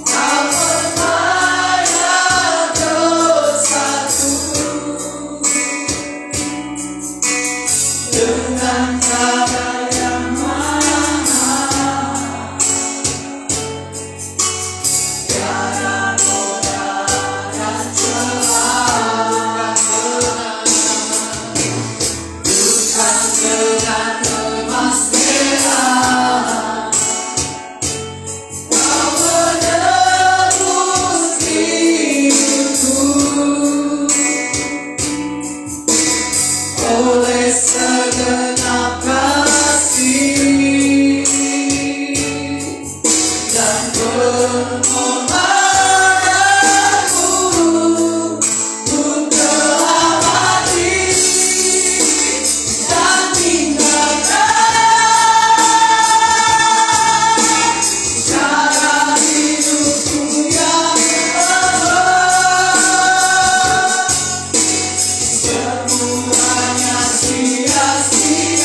Kau berbayar dosaku. Dengan cara yang mahal, tiada noda dan celah, bukan dengan emas perak, Kau menebus hidupku. Oleh segenap kasih dan permohonanku, Ku telah mati dan tinggalkan cara hidupku yang semuanya sia-sia.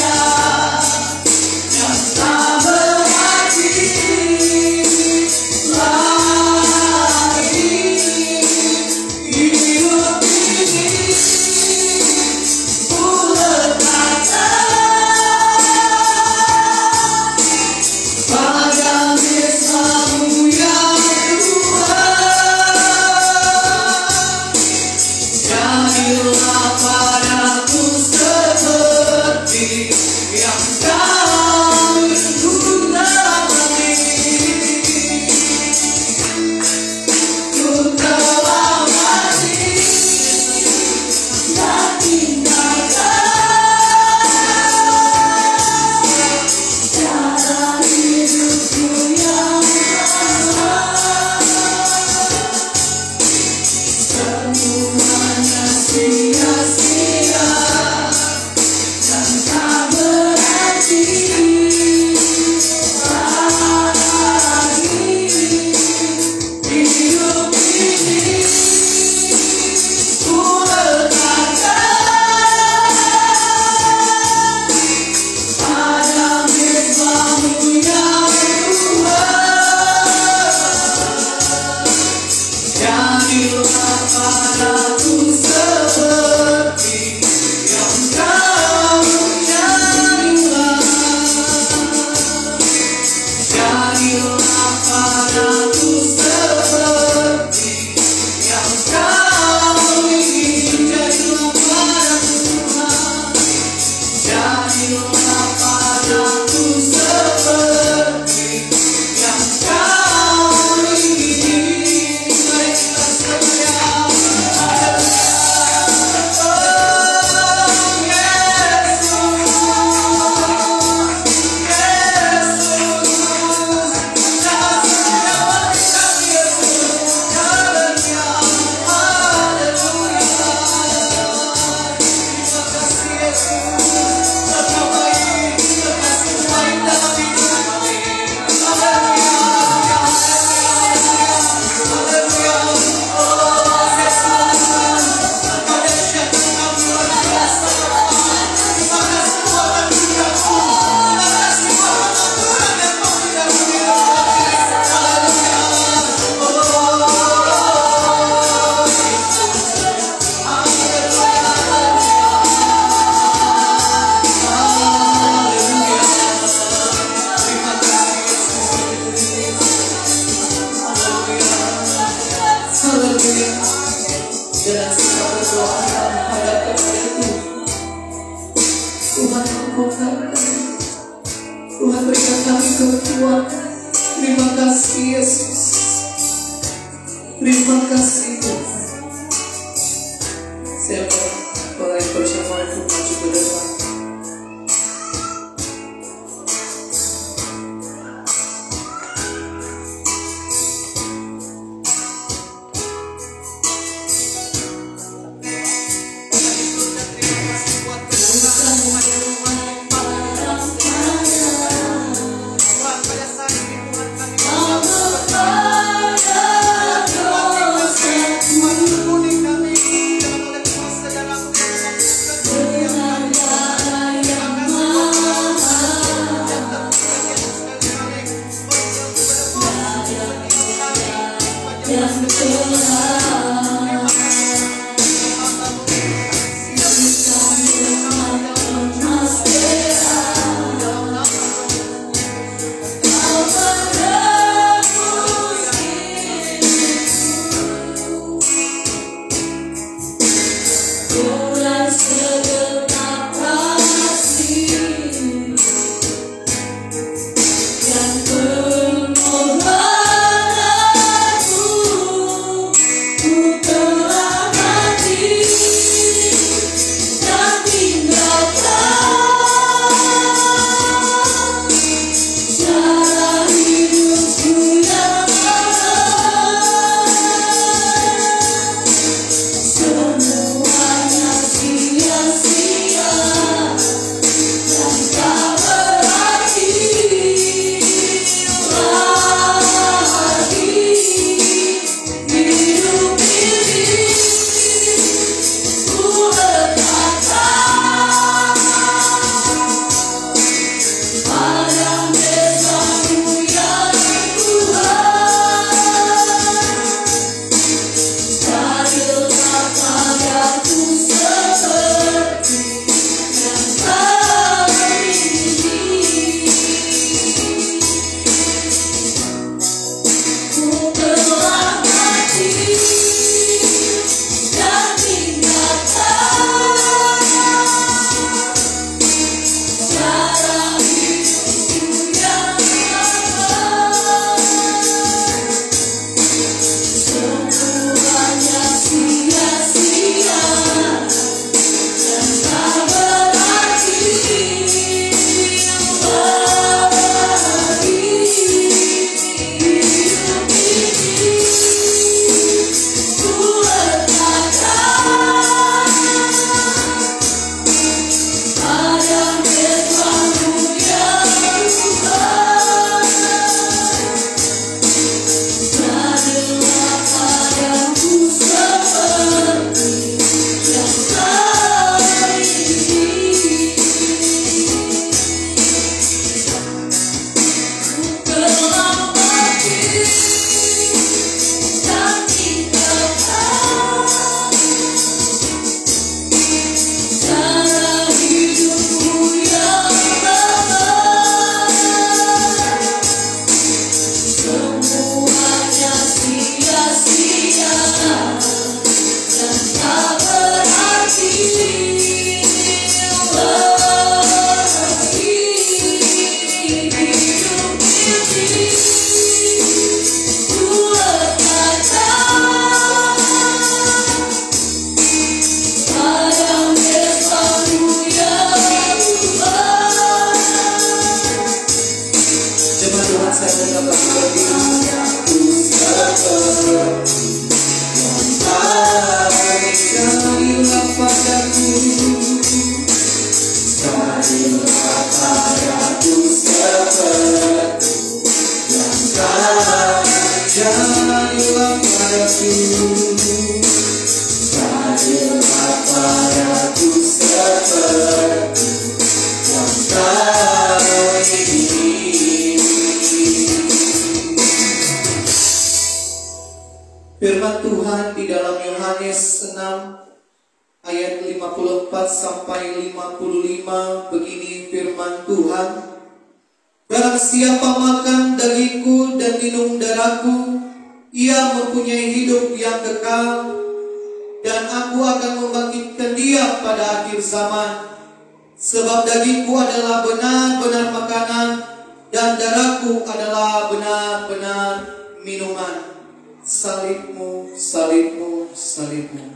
Tuhan. Terima kasih Yesus. Terima kasih Tuhan. Saya mulai bersama untuk maju ke depan. Firman Tuhan di dalam Yohanes 6 ayat 54 sampai 55 begini firman Tuhan. Barang siapa makan dagingku dan minum darahku, ia mempunyai hidup yang kekal, dan aku akan membangkitkan dia pada akhir zaman. Sebab dagingku adalah benar-benar makanan, dan darahku adalah benar-benar minuman. Salibmu, salibmu, salibmu.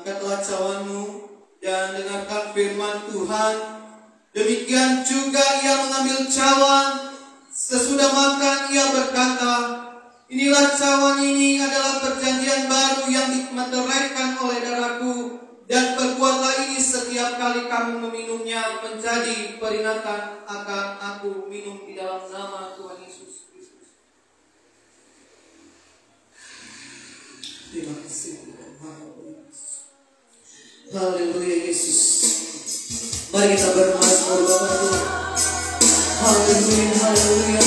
Angkatlah cawanmu dan dengarkan firman Tuhan. Demikian juga ia mengambil cawan. Sesudah makan ia berkata, inilah cawan ini adalah perjanjian baru yang dimeteraikan oleh darahku. Dan perbuatlah ini setiap kali kamu meminumnya menjadi peringatan akan aku. Minum di dalam nama Tuhan Yesus Kristus. Terima kasih Tuhan. Haleluya Yesus. Mari kita bermazmur Bapa Tuhan. Haleluya, haleluya.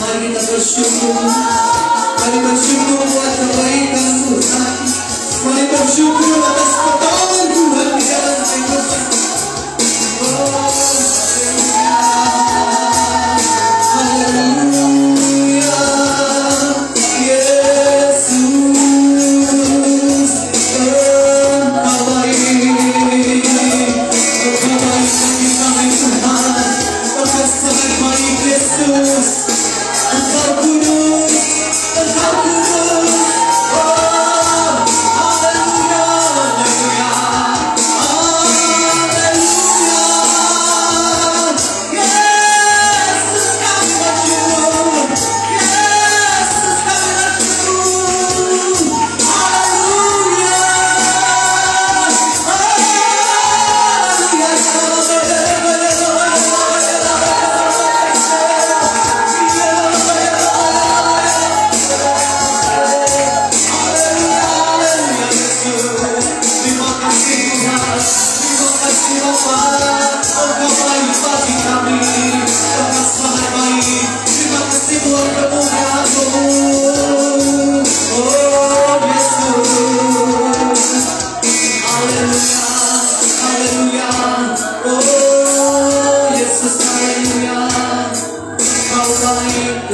Mari kita bersyukur. Mari bersyukur buat kebaikan Tuhan. Mari bersyukur atas pertolongan Tuhan di dalam hidup kita. Oh, haleluya. Yesus. Yesus, Engkau kudus, Engkau kudus. Oh, haleluya, haleluya, haleluya. Yesus kami bersyukur, Yesus kami bersyukur. Haleluya, haleluya.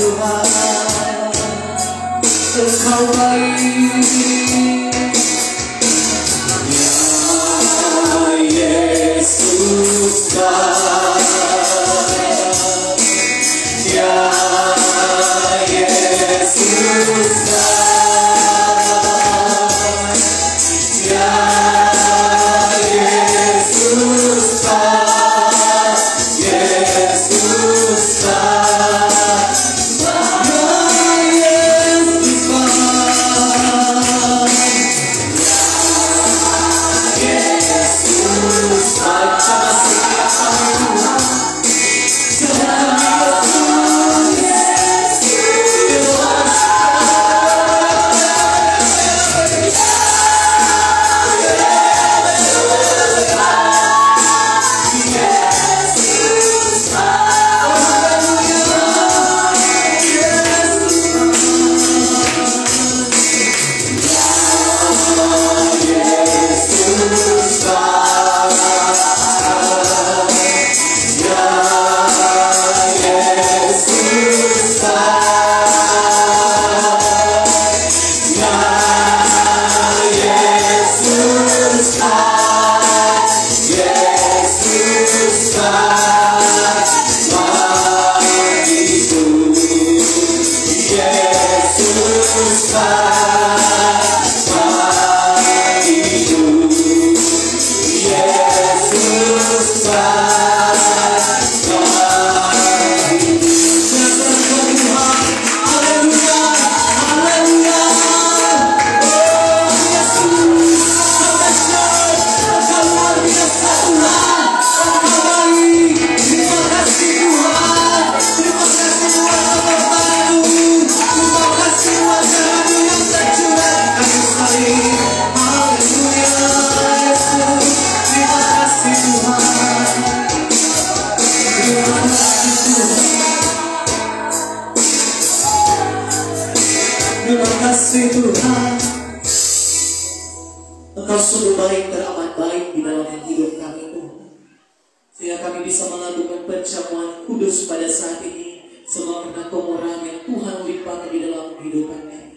Tuhan, Engkau baik. Ya Yesus baik, ya Yesus baik, ya Yesus baik, Yesus baik, ya Yesus baik, Yesus baik. Sama setiap kami Tuhan, terima kasih Tuhan. Engkau sungguh baik dan amat baik di dalam hidup kami Tuhan, sehingga kami bisa mengadukan perjamuan kudus pada saat ini, semua karena kemurahan yang Tuhan limpahkan di dalam kehidupan kami.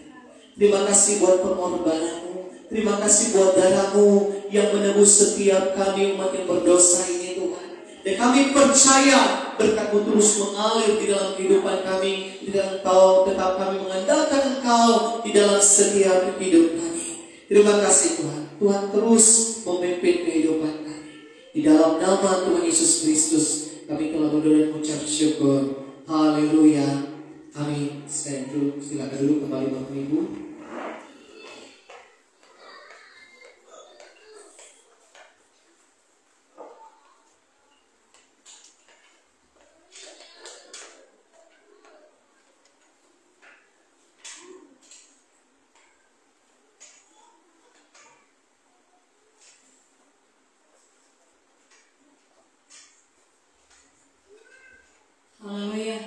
Terima kasih buat pengorbanan-Mu, terima kasih buat darah-Mu yang menebus setiap kami umat yang berdosa ini Tuhan. Dan kami percaya berkat-Mu terus mengalir di dalam kehidupan kami, dan Engkau tetap kami mengandalkan Engkau di dalam setiap hidup kami. Terima kasih Tuhan. Tuhan terus memimpin kehidupan kami. Di dalam nama Tuhan Yesus Kristus kami telah berdoa dan mengucap syukur. Haleluya. Amin. Stand dulu, silakan dulu kembali Bapak Ibu. Haleluya.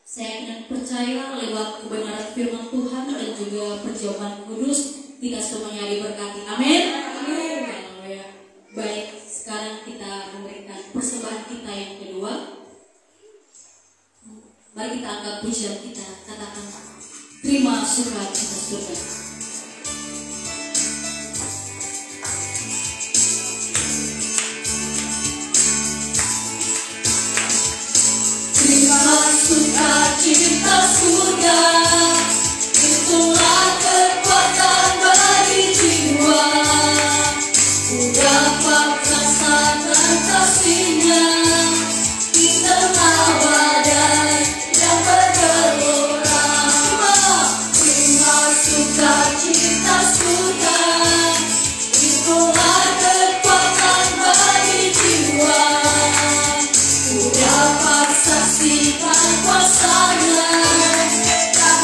Saya ingin percaya lewat kebenaran firman Tuhan dan juga perjamuan kudus kita semuanya diberkati. Amin. Amin. Haleluya. Baik, sekarang kita memberikan persembahan kita yang kedua. Mari kita angkat pujian kita, katakan terima sukacita surga. Sukacita surga, itulah kekuatan bagi jiwa. Ku dapat rasakan kasih-Nya di tengah badai yang bergelora. Terima sukacita surga, itulah kekuatan bagi jiwa. Ku dapat saksikan kuasa-Nya, tak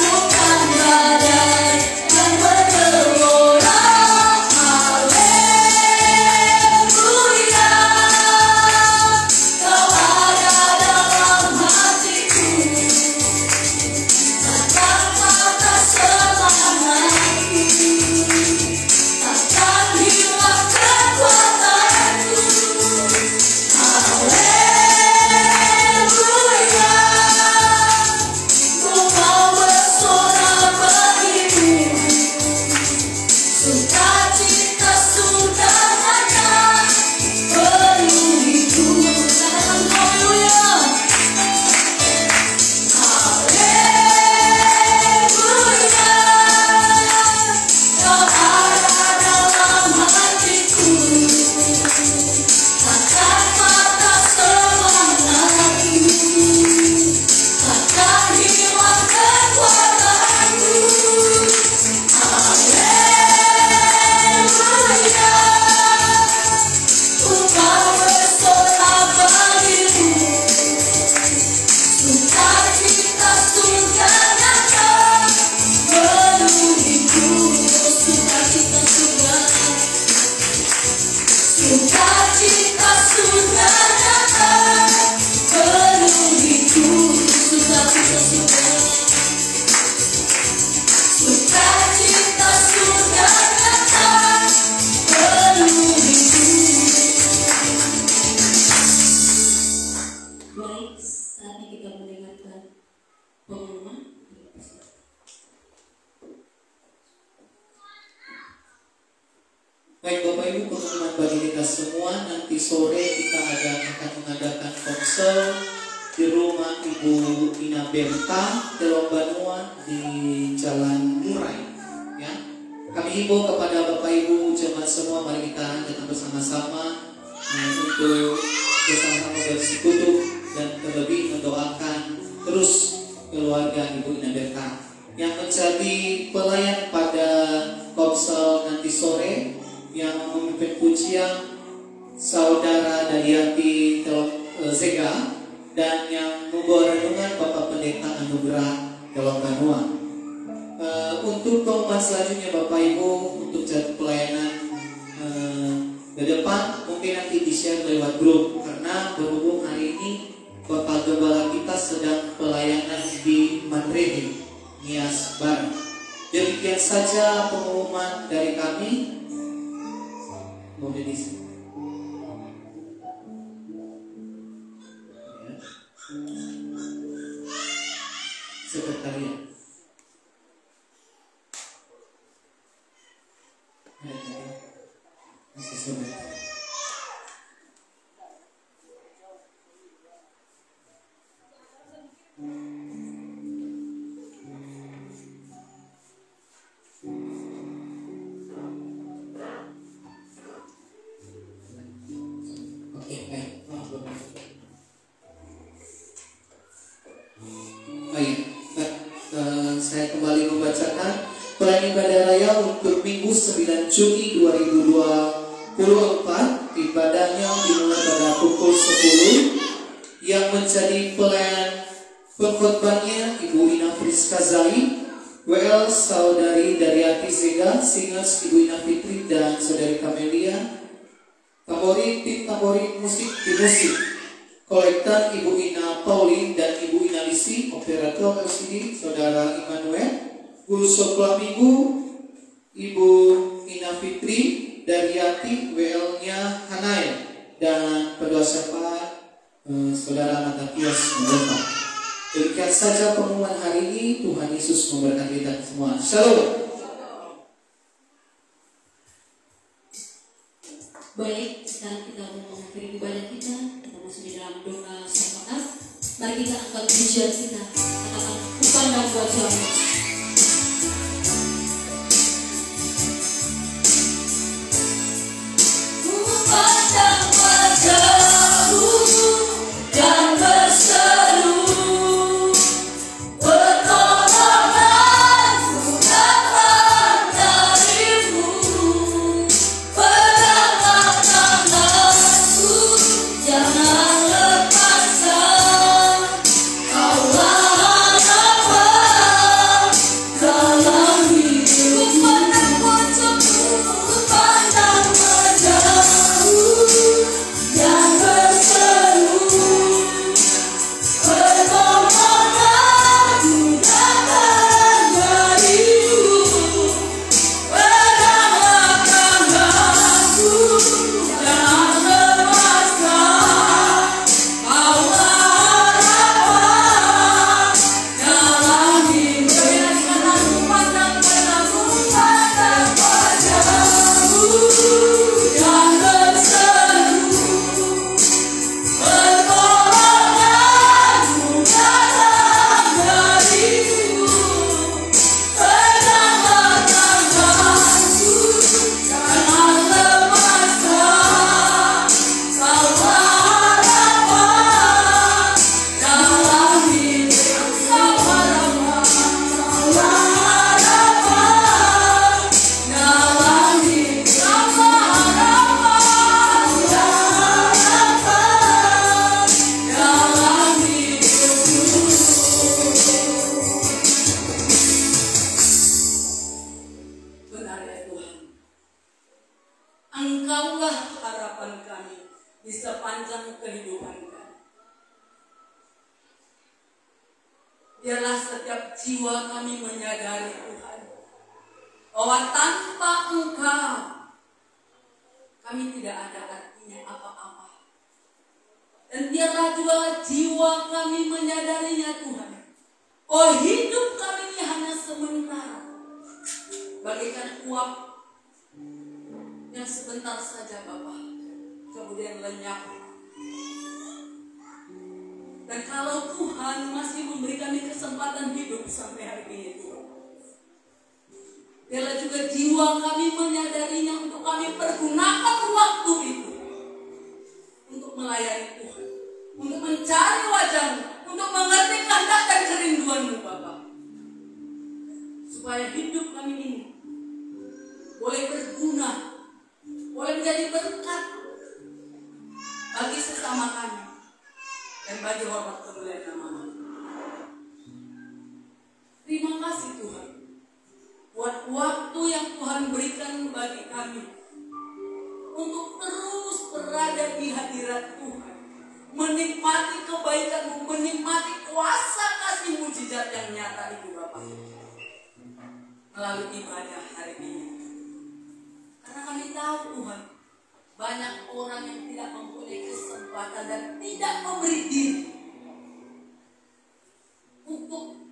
Baik Bapak Ibu, pengumuman bagi kita semua, nanti sore kita akan mengadakan konser di rumah Ibu Ina Berta Telok Banua di Jalan Murai. Ya, kami himbau kepada Bapak Ibu jemaat semua, mari kita datang bersama-sama untuk bersama-sama bersekutu dan terlebih mendoakan terus keluarga Ibu Ina Berta yang menjadi pelayan pada Kopsel nanti sore. Yang memimpin pujian Saudara Dayati Zega, dan yang membawa renungan Bapak Pendeta Anugerah Telok Banua. Untuk pengumuman selanjutnya Bapak Ibu, untuk jadwal pelayanan ke depan mungkin nanti di-share lewat grup, karena berhubung hari ini Bapak Gembala kita sedang pelayanan di Mandredi, Nias Barat. Demikian saja pengumuman dari kami. Boleh di sini. Sekretariat. Masih sebentar. Saya kembali membacakan pelayanan ibadah raya untuk Minggu 9 Juni 2024. Ibadahnya dimulai pada pukul 10. Yang menjadi pelayan pengkhotbahnya Ibu Ina Friska Zai, WL Saudari Daryati Zega, Singers Ibu Ina Fitri dan Saudari Kamelia, tim tambori musik di musik, kolektan Ibu Ina Pauline dan Ibu Ina Lisi, operator LCD Saudara Immanuel, guru sekolah minggu Ibu Ina Fitri Daryati, WL-nya Hanael, dan pendoa syafaat Saudara Matias Mendoza. Demikian saja pengumuman hari ini. Tuhan Yesus memberkati kita semua. Shalom. Baik, sekarang kita mau mengakhiri ibadah kita. Kita masuk di dalam doa syafaat. Mari kita angkat pujian kita. Katakan bukan dan wajahmu. Pandang wajahmu dan berseru, pertolonganku datang darimu. Peganglah tanganku, jangan lepaskan. Kaulah harapan dalam hidupku. Pandang wajahmu, pandang wajahmu dan berseru, pertolonganku datang darimu. Peganglah tanganku, jangan lepaskan. Kaulah harapan dalam hidupku. Pandang wajahmu, pandang wajahmu dan berseru, pertolonganku datang darimu. Peganglah tanganku, jangan lepaskan. Kaulah harapan dalam hidupku. Kaulah harapan dalam hidupku. Dalam hidupku. Benar ya Tuhan, Engkaulah harapan kami di sepanjang kehidupan kami. Biarlah setiap jiwa kami menyadari Tuhan, bahwa tanpa Engkau kami tidak ada artinya apa-apa. Dan biarlah juga jiwa kami menyadarinya Tuhan, oh hidup kami ini hanya sementara, bagaikan uap yang kemudian lenyap. Dan kalau Tuhan masih memberi kami kesempatan hidup sampai hari ini Tuhan, biarlah juga jiwa kami menyadarinya untuk kami pergunakan waktu itu untuk melayani Tuhan, untuk mencari wajah-Mu, untuk mengerti kehendak dan kerinduan-Mu Bapa, supaya hidup kami ini boleh berguna, boleh menjadi berkat bagi sesama kami dan bagi hormat kemuliaan nama-Mu. Terima kasih Tuhan buat waktu yang Tuhan berikan bagi kami untuk terus berada di hadirat Tuhan, menikmati kebaikan-Mu, menikmati kuasa kasih mujizat yang nyata itu Bapa, melalui ibadah hari ini. Karena kami tahu Tuhan, banyak orang yang tidak mempunyai kesempatan dan tidak memberi diri untuk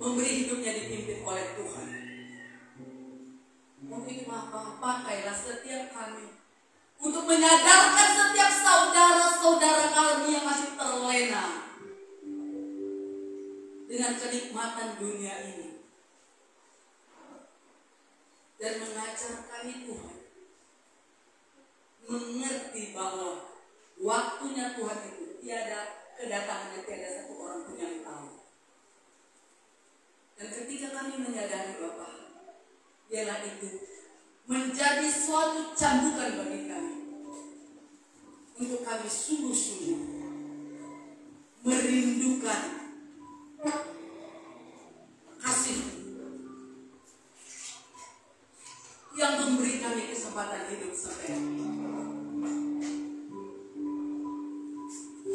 memberi hidupnya dipimpin oleh Tuhan. Mungkin Bapa, pakailah setiap kami untuk menyadarkan setiap saudara-saudara kami yang masih terlena dengan kenikmatan dunia ini, dan mengajar kami Tuhan mengerti bahwa waktunya Tuhan itu kedatangannya tiada satu orang pun yang tahu. Dan ketika kami menyadari Bapa, biarlah itu menjadi suatu cambukan bagi kami untuk kami sungguh-sungguh merindukan kasih yang memberi kami kesempatan hidup sampai hari ini.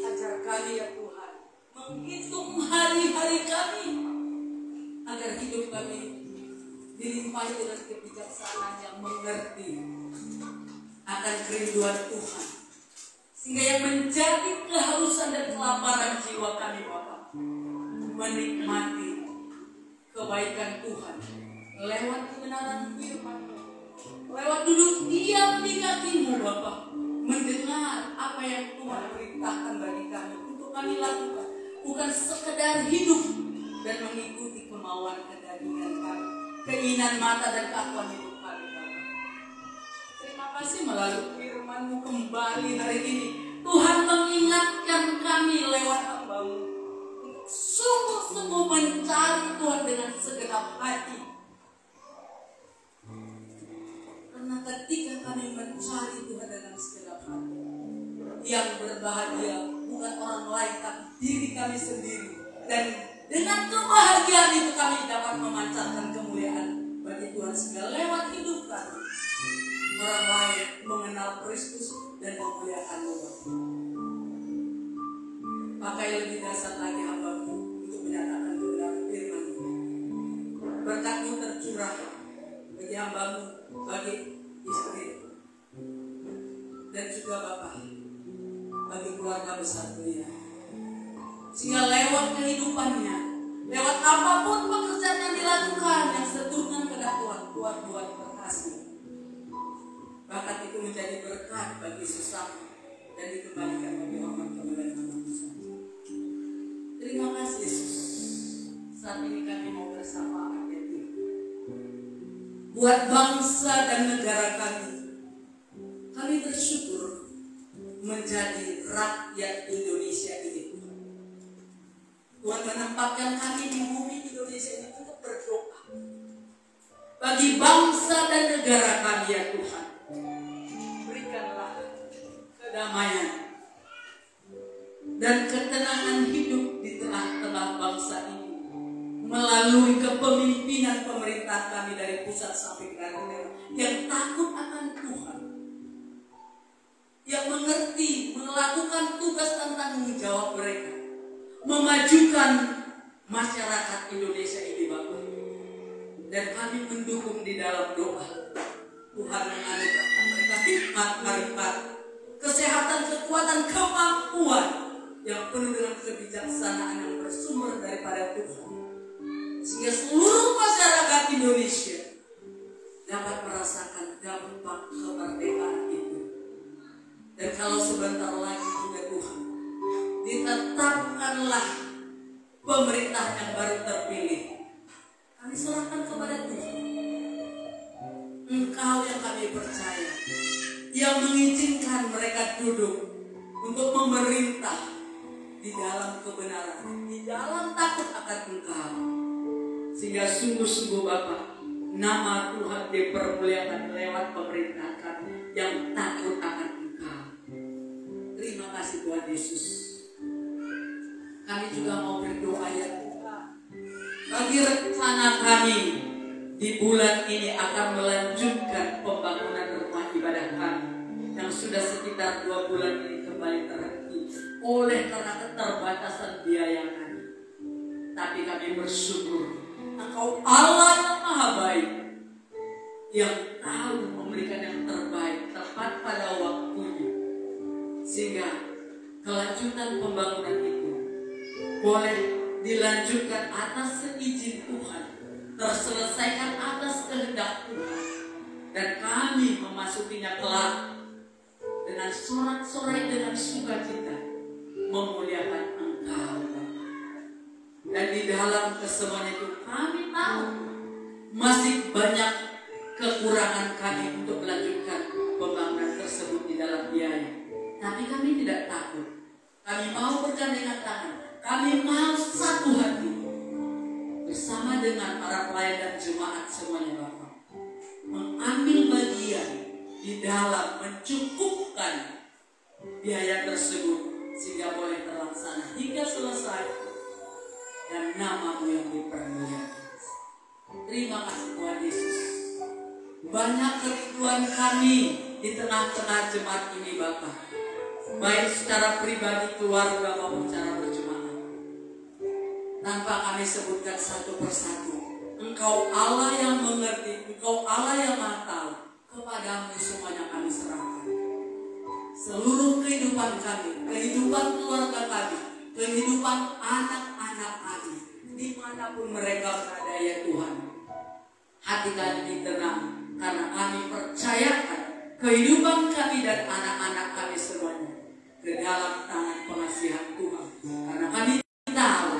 Ajar kami ya Tuhan menghitung hari-hari kami agar hidup kami dilimpahi dengan kebijaksanaan yang mengerti akan kerinduan Tuhan, sehingga yang menjadi kehausan dan kelaparan jiwa kami Bapa, menikmati kebaikan Tuhan lewat kebenaran firman-Mu, lewat duduk diam di kaki-Mu Bapa, mendengar apa yang Tuhan perintahkan bagi kami untuk kami lakukan, bukan sekedar hidup dan mengikuti kemauan kedagingan kami, keinginan mata dan keakuan hidup kami Bapa. Terima kasih melalui firman-Mu kembali hari ini Tuhan mengingatkan kami lewat hamba-Mu untuk sungguh-sungguh mencari Tuhan dengan segenap hati. Karena ketika kami mencari Tuhan dengan segenap hati, yang berbahagia bukan orang lain tapi diri kami sendiri, dan dengan kebahagiaan itu kami dapat memancarkan kemuliaan bagi Tuhan sehingga lewat hidup kami orang lain mengenal Kristus dan kemuliaan-Mu. Pakai lebih dasar lagi hamba-Mu untuk menyatakan kebenaran firman-Mu. Berkat-Mu tercurah bagi hamba-Mu, bagi istri dan juga Bapa, bagi keluarga besar dunia, sehingga lewat kehidupannya, lewat apapun pekerjaan yang dilakukan yang seturut kehendak Tuhan, Tuhan berkasih. Bakat itu menjadi berkat bagi sesama dan dikembalikan bagi hormat kemuliaan nama-Mu saja. Terima kasih Yesus. Saat ini kami mau bersama buat bangsa dan negara kami. Kami bersyukur menjadi rakyat Indonesia ini. Tuhan menempatkan kami di bumi Indonesia ini untuk berdoa bagi bangsa dan negara kami ya Tuhan. Berikanlah kedamaian dan ketenangan hidup di tengah-tengah bangsa ini melalui kepemimpinan pemerintah kami dari pusat sampai ke daerah yang takut akan Tuhan, yang mengerti melakukan tugas dan tanggung jawab mereka, memajukan masyarakat Indonesia ini Bapak. Dan kami mendukung di dalam doa Tuhan menganugerahkan mereka hikmat, marifat, kesehatan, kekuatan, kemampuan yang penuh dengan kebijaksanaan yang bersumber daripada Tuhan, sehingga seluruh masyarakat Indonesia dapat merasakan dampak kemerdekaan itu. Dan kalau orang yang baru terpilih. Kami serahkan kepada Tuhan. Engkau yang kami percaya, yang mengizinkan mereka duduk untuk memerintah di dalam kebenaran, di dalam takut akan Engkau. Sehingga sungguh-sungguh Bapa, nama Tuhan dipermuliakan lewat pemerintahan kami yang takut akan Engkau. Terima kasih Tuhan Yesus. Kami juga mau berdoa ya Tuhan, bagi rencana kami di bulan ini akan melanjutkan pembangunan rumah ibadah kami yang sudah sekitar 2 bulan ini kembali terhenti oleh karena keterbatasan biaya kami. Tapi kami bersyukur Engkau Allah yang maha baik, yang tahu memberikan yang terbaik tepat pada waktunya, sehingga kelanjutan pembangunan itu boleh dilanjutkan atas seizin Tuhan, terselesaikan atas kehendak Tuhan, dan kami memasukinya kelak dengan sorak-sorai, dengan sukacita memuliakan Engkau. Dan di dalam kesemuanya itu kami tahu masih banyak kekurangan kami untuk melanjutkan pembangunan tersebut di dalam biaya. Tapi kami tidak takut. Kami mau bergandengan tangan. Kami mau satu hati bersama dengan para pelayan dan jemaat semuanya Bapak, mengambil bagian di dalam mencukupkan biaya tersebut sehingga boleh terlaksana hingga selesai dan nama-Mu yang dipermuliakan. Terima kasih Tuhan Yesus. Banyak kerinduan kami di tengah-tengah jemaat ini Bapak, baik secara pribadi, keluarga maupun secara berjemaat. Tanpa kami sebutkan satu persatu, Engkau Allah yang mengerti, Engkau Allah yang maha tahu. Kepadamu semuanya kami serahkan. Seluruh kehidupan kami, kehidupan keluarga kami, kehidupan anak-anak kami, dimanapun mereka berada ya Tuhan. Hati kami tenang, karena kami percayakan kehidupan kami dan anak-anak kami semuanya ke dalam tangan pengasihan Tuhan. Karena kami tahu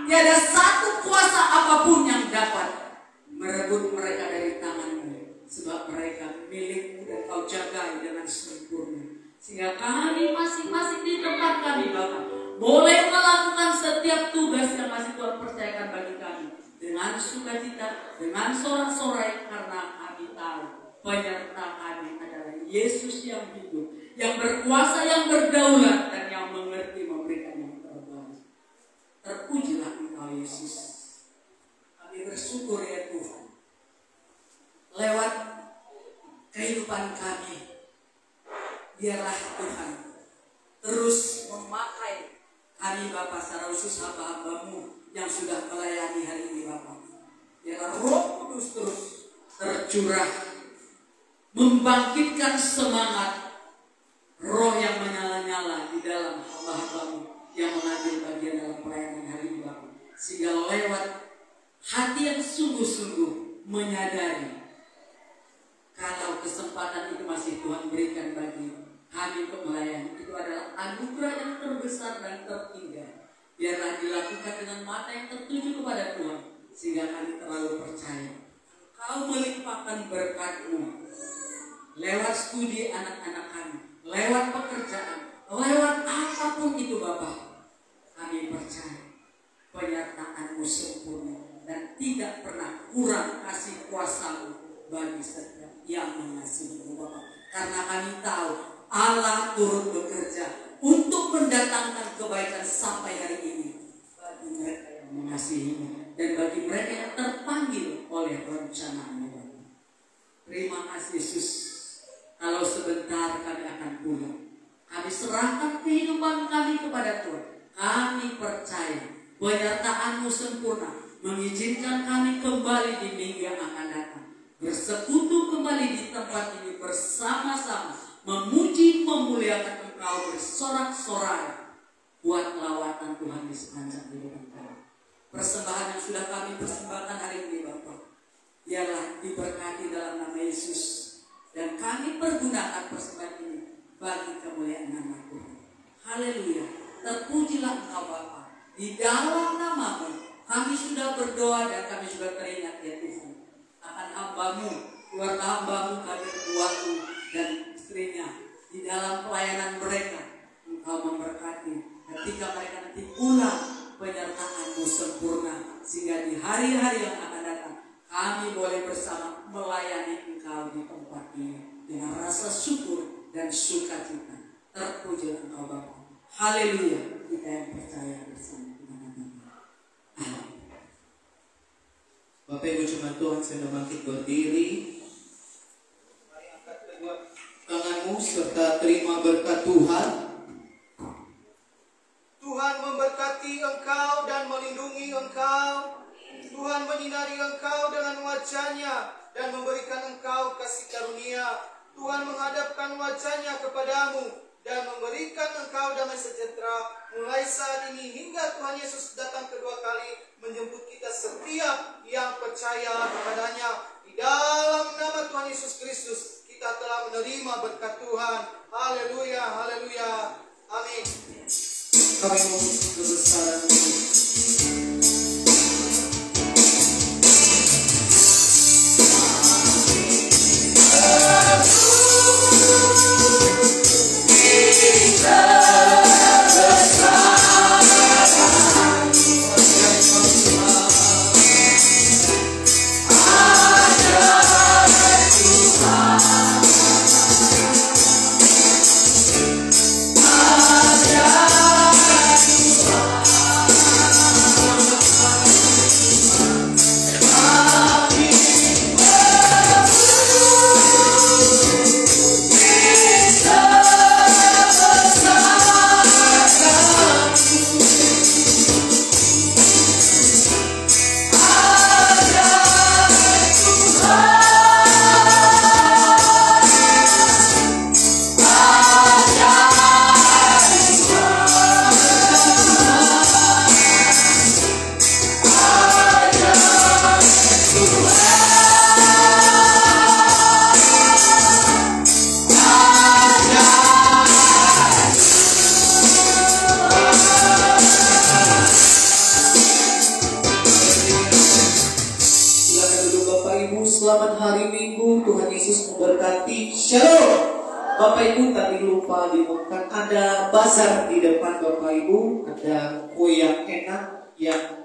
tiada satu kuasa apapun yang dapat merebut mereka dari tangan-Mu, sebab mereka milik-Mu dan Kau jagai dengan sempurna. Sehingga kami masing-masing di tempat kami Bapak boleh melakukan setiap tugas yang masih Tuhan percayakan bagi kami dengan sukacita, dengan sorak-sorai, karena kami tahu penyerta kami adalah Yesus yang hidup, yang berkuasa, yang berdaulat, dan yang mengerti memberikan yang terbaik. Terpujilah Engkau Yesus. Kami bersyukur ya Tuhan, lewat kehidupan kami, biarlah Tuhan terus memakai kami Bapa, secara khusus hamba-hamba-Mu yang sudah melayani hari ini Bapa. Biarlah Roh Kudus terus tercurah, membangkitkan semangat, roh yang menyala-nyala di dalam hamba-hamba-Mu yang mengambil bagian dalam pelayanan hari ini Bapa. Sehingga lewat hati yang sungguh-sungguh menyadari kalau kesempatan itu masih Tuhan berikan bagi kami untuk melayani, itu adalah anugerah yang terbesar dan terindah. Biarlah dilakukan dengan mata yang tertuju kepada Tuhan, sehingga kami terlalu percaya Kau melimpahkan berkat-Mu lewat studi anak-anak kami, lewat pekerjaan, lewat apapun itu Bapak. Kami percaya penyertaan-Mu sempurna dan tidak pernah kurang kasih kuasa-Mu bagi setiap yang mengasihi-Mu Bapak. Karena kami tahu Allah turut bekerja untuk mendatangkan kebaikan sampai hari ini bagi mereka yang mengasihi-Mu dan bagi mereka yang terpanggil oleh rencana-Mu. Terima kasih Yesus. Kalau sebentar kami akan pulang, kami serahkan kehidupan kami kepada Tuhan. Kami percaya penyertaan-Mu sempurna mengizinkan kami kembali di minggu yang akan datang, bersekutu kembali di tempat ini bersama-sama, memuji memuliakan Engkau, bersorak-sorai buat lawatan Tuhan di sepanjang kehidupan kami. Persembahan yang sudah kami persembahkan hari ini Bapak, biarlah diberkati dalam nama Yesus, dan kami pergunakan persembahan ini bagi kemuliaan nama Tuhan. Haleluya. Terpujilah Engkau Bapa, di dalam nama-Mu Kami sudah berdoa dan kami sudah teringat ya Tuhan akan hamba-Mu, keluarga hamba-Mu, Kadir Tuanku dan istrinya di dalam pelayanan mereka. Engkau memberkati ketika mereka nanti pulang, penyertaan-Mu sempurna, sehingga di hari-hari yang akan datang kami boleh bersama melayani Engkau di tempat ini dengan rasa syukur dan sukacita. Terpuji Engkau Bapa. Haleluya. Kita yang percaya bersama dengan nama. Amin. Bapak Ibu jemaat Tuhan, saya bangkit berdiri. Mari angkat kedua tanganmu serta terima berkat Tuhan. Tuhan memberkati engkau dan melindungi engkau. Tuhan menyinari engkau dengan wajah-Nya dan memberikan engkau kasih karunia. Tuhan menghadapkan wajah-Nya kepadamu dan memberikan engkau damai sejahtera mulai saat ini hingga Tuhan Yesus datang kedua kali menjemput kita setiap yang percaya kepadanya. Di dalam nama Tuhan Yesus Kristus kita telah menerima berkat Tuhan. Haleluya, haleluya, amin. Kami mohon kebesaran Bapak Ibu, tadi lupa diumumkan ada bazar di depan Bapak Ibu, ada kue yang enak yang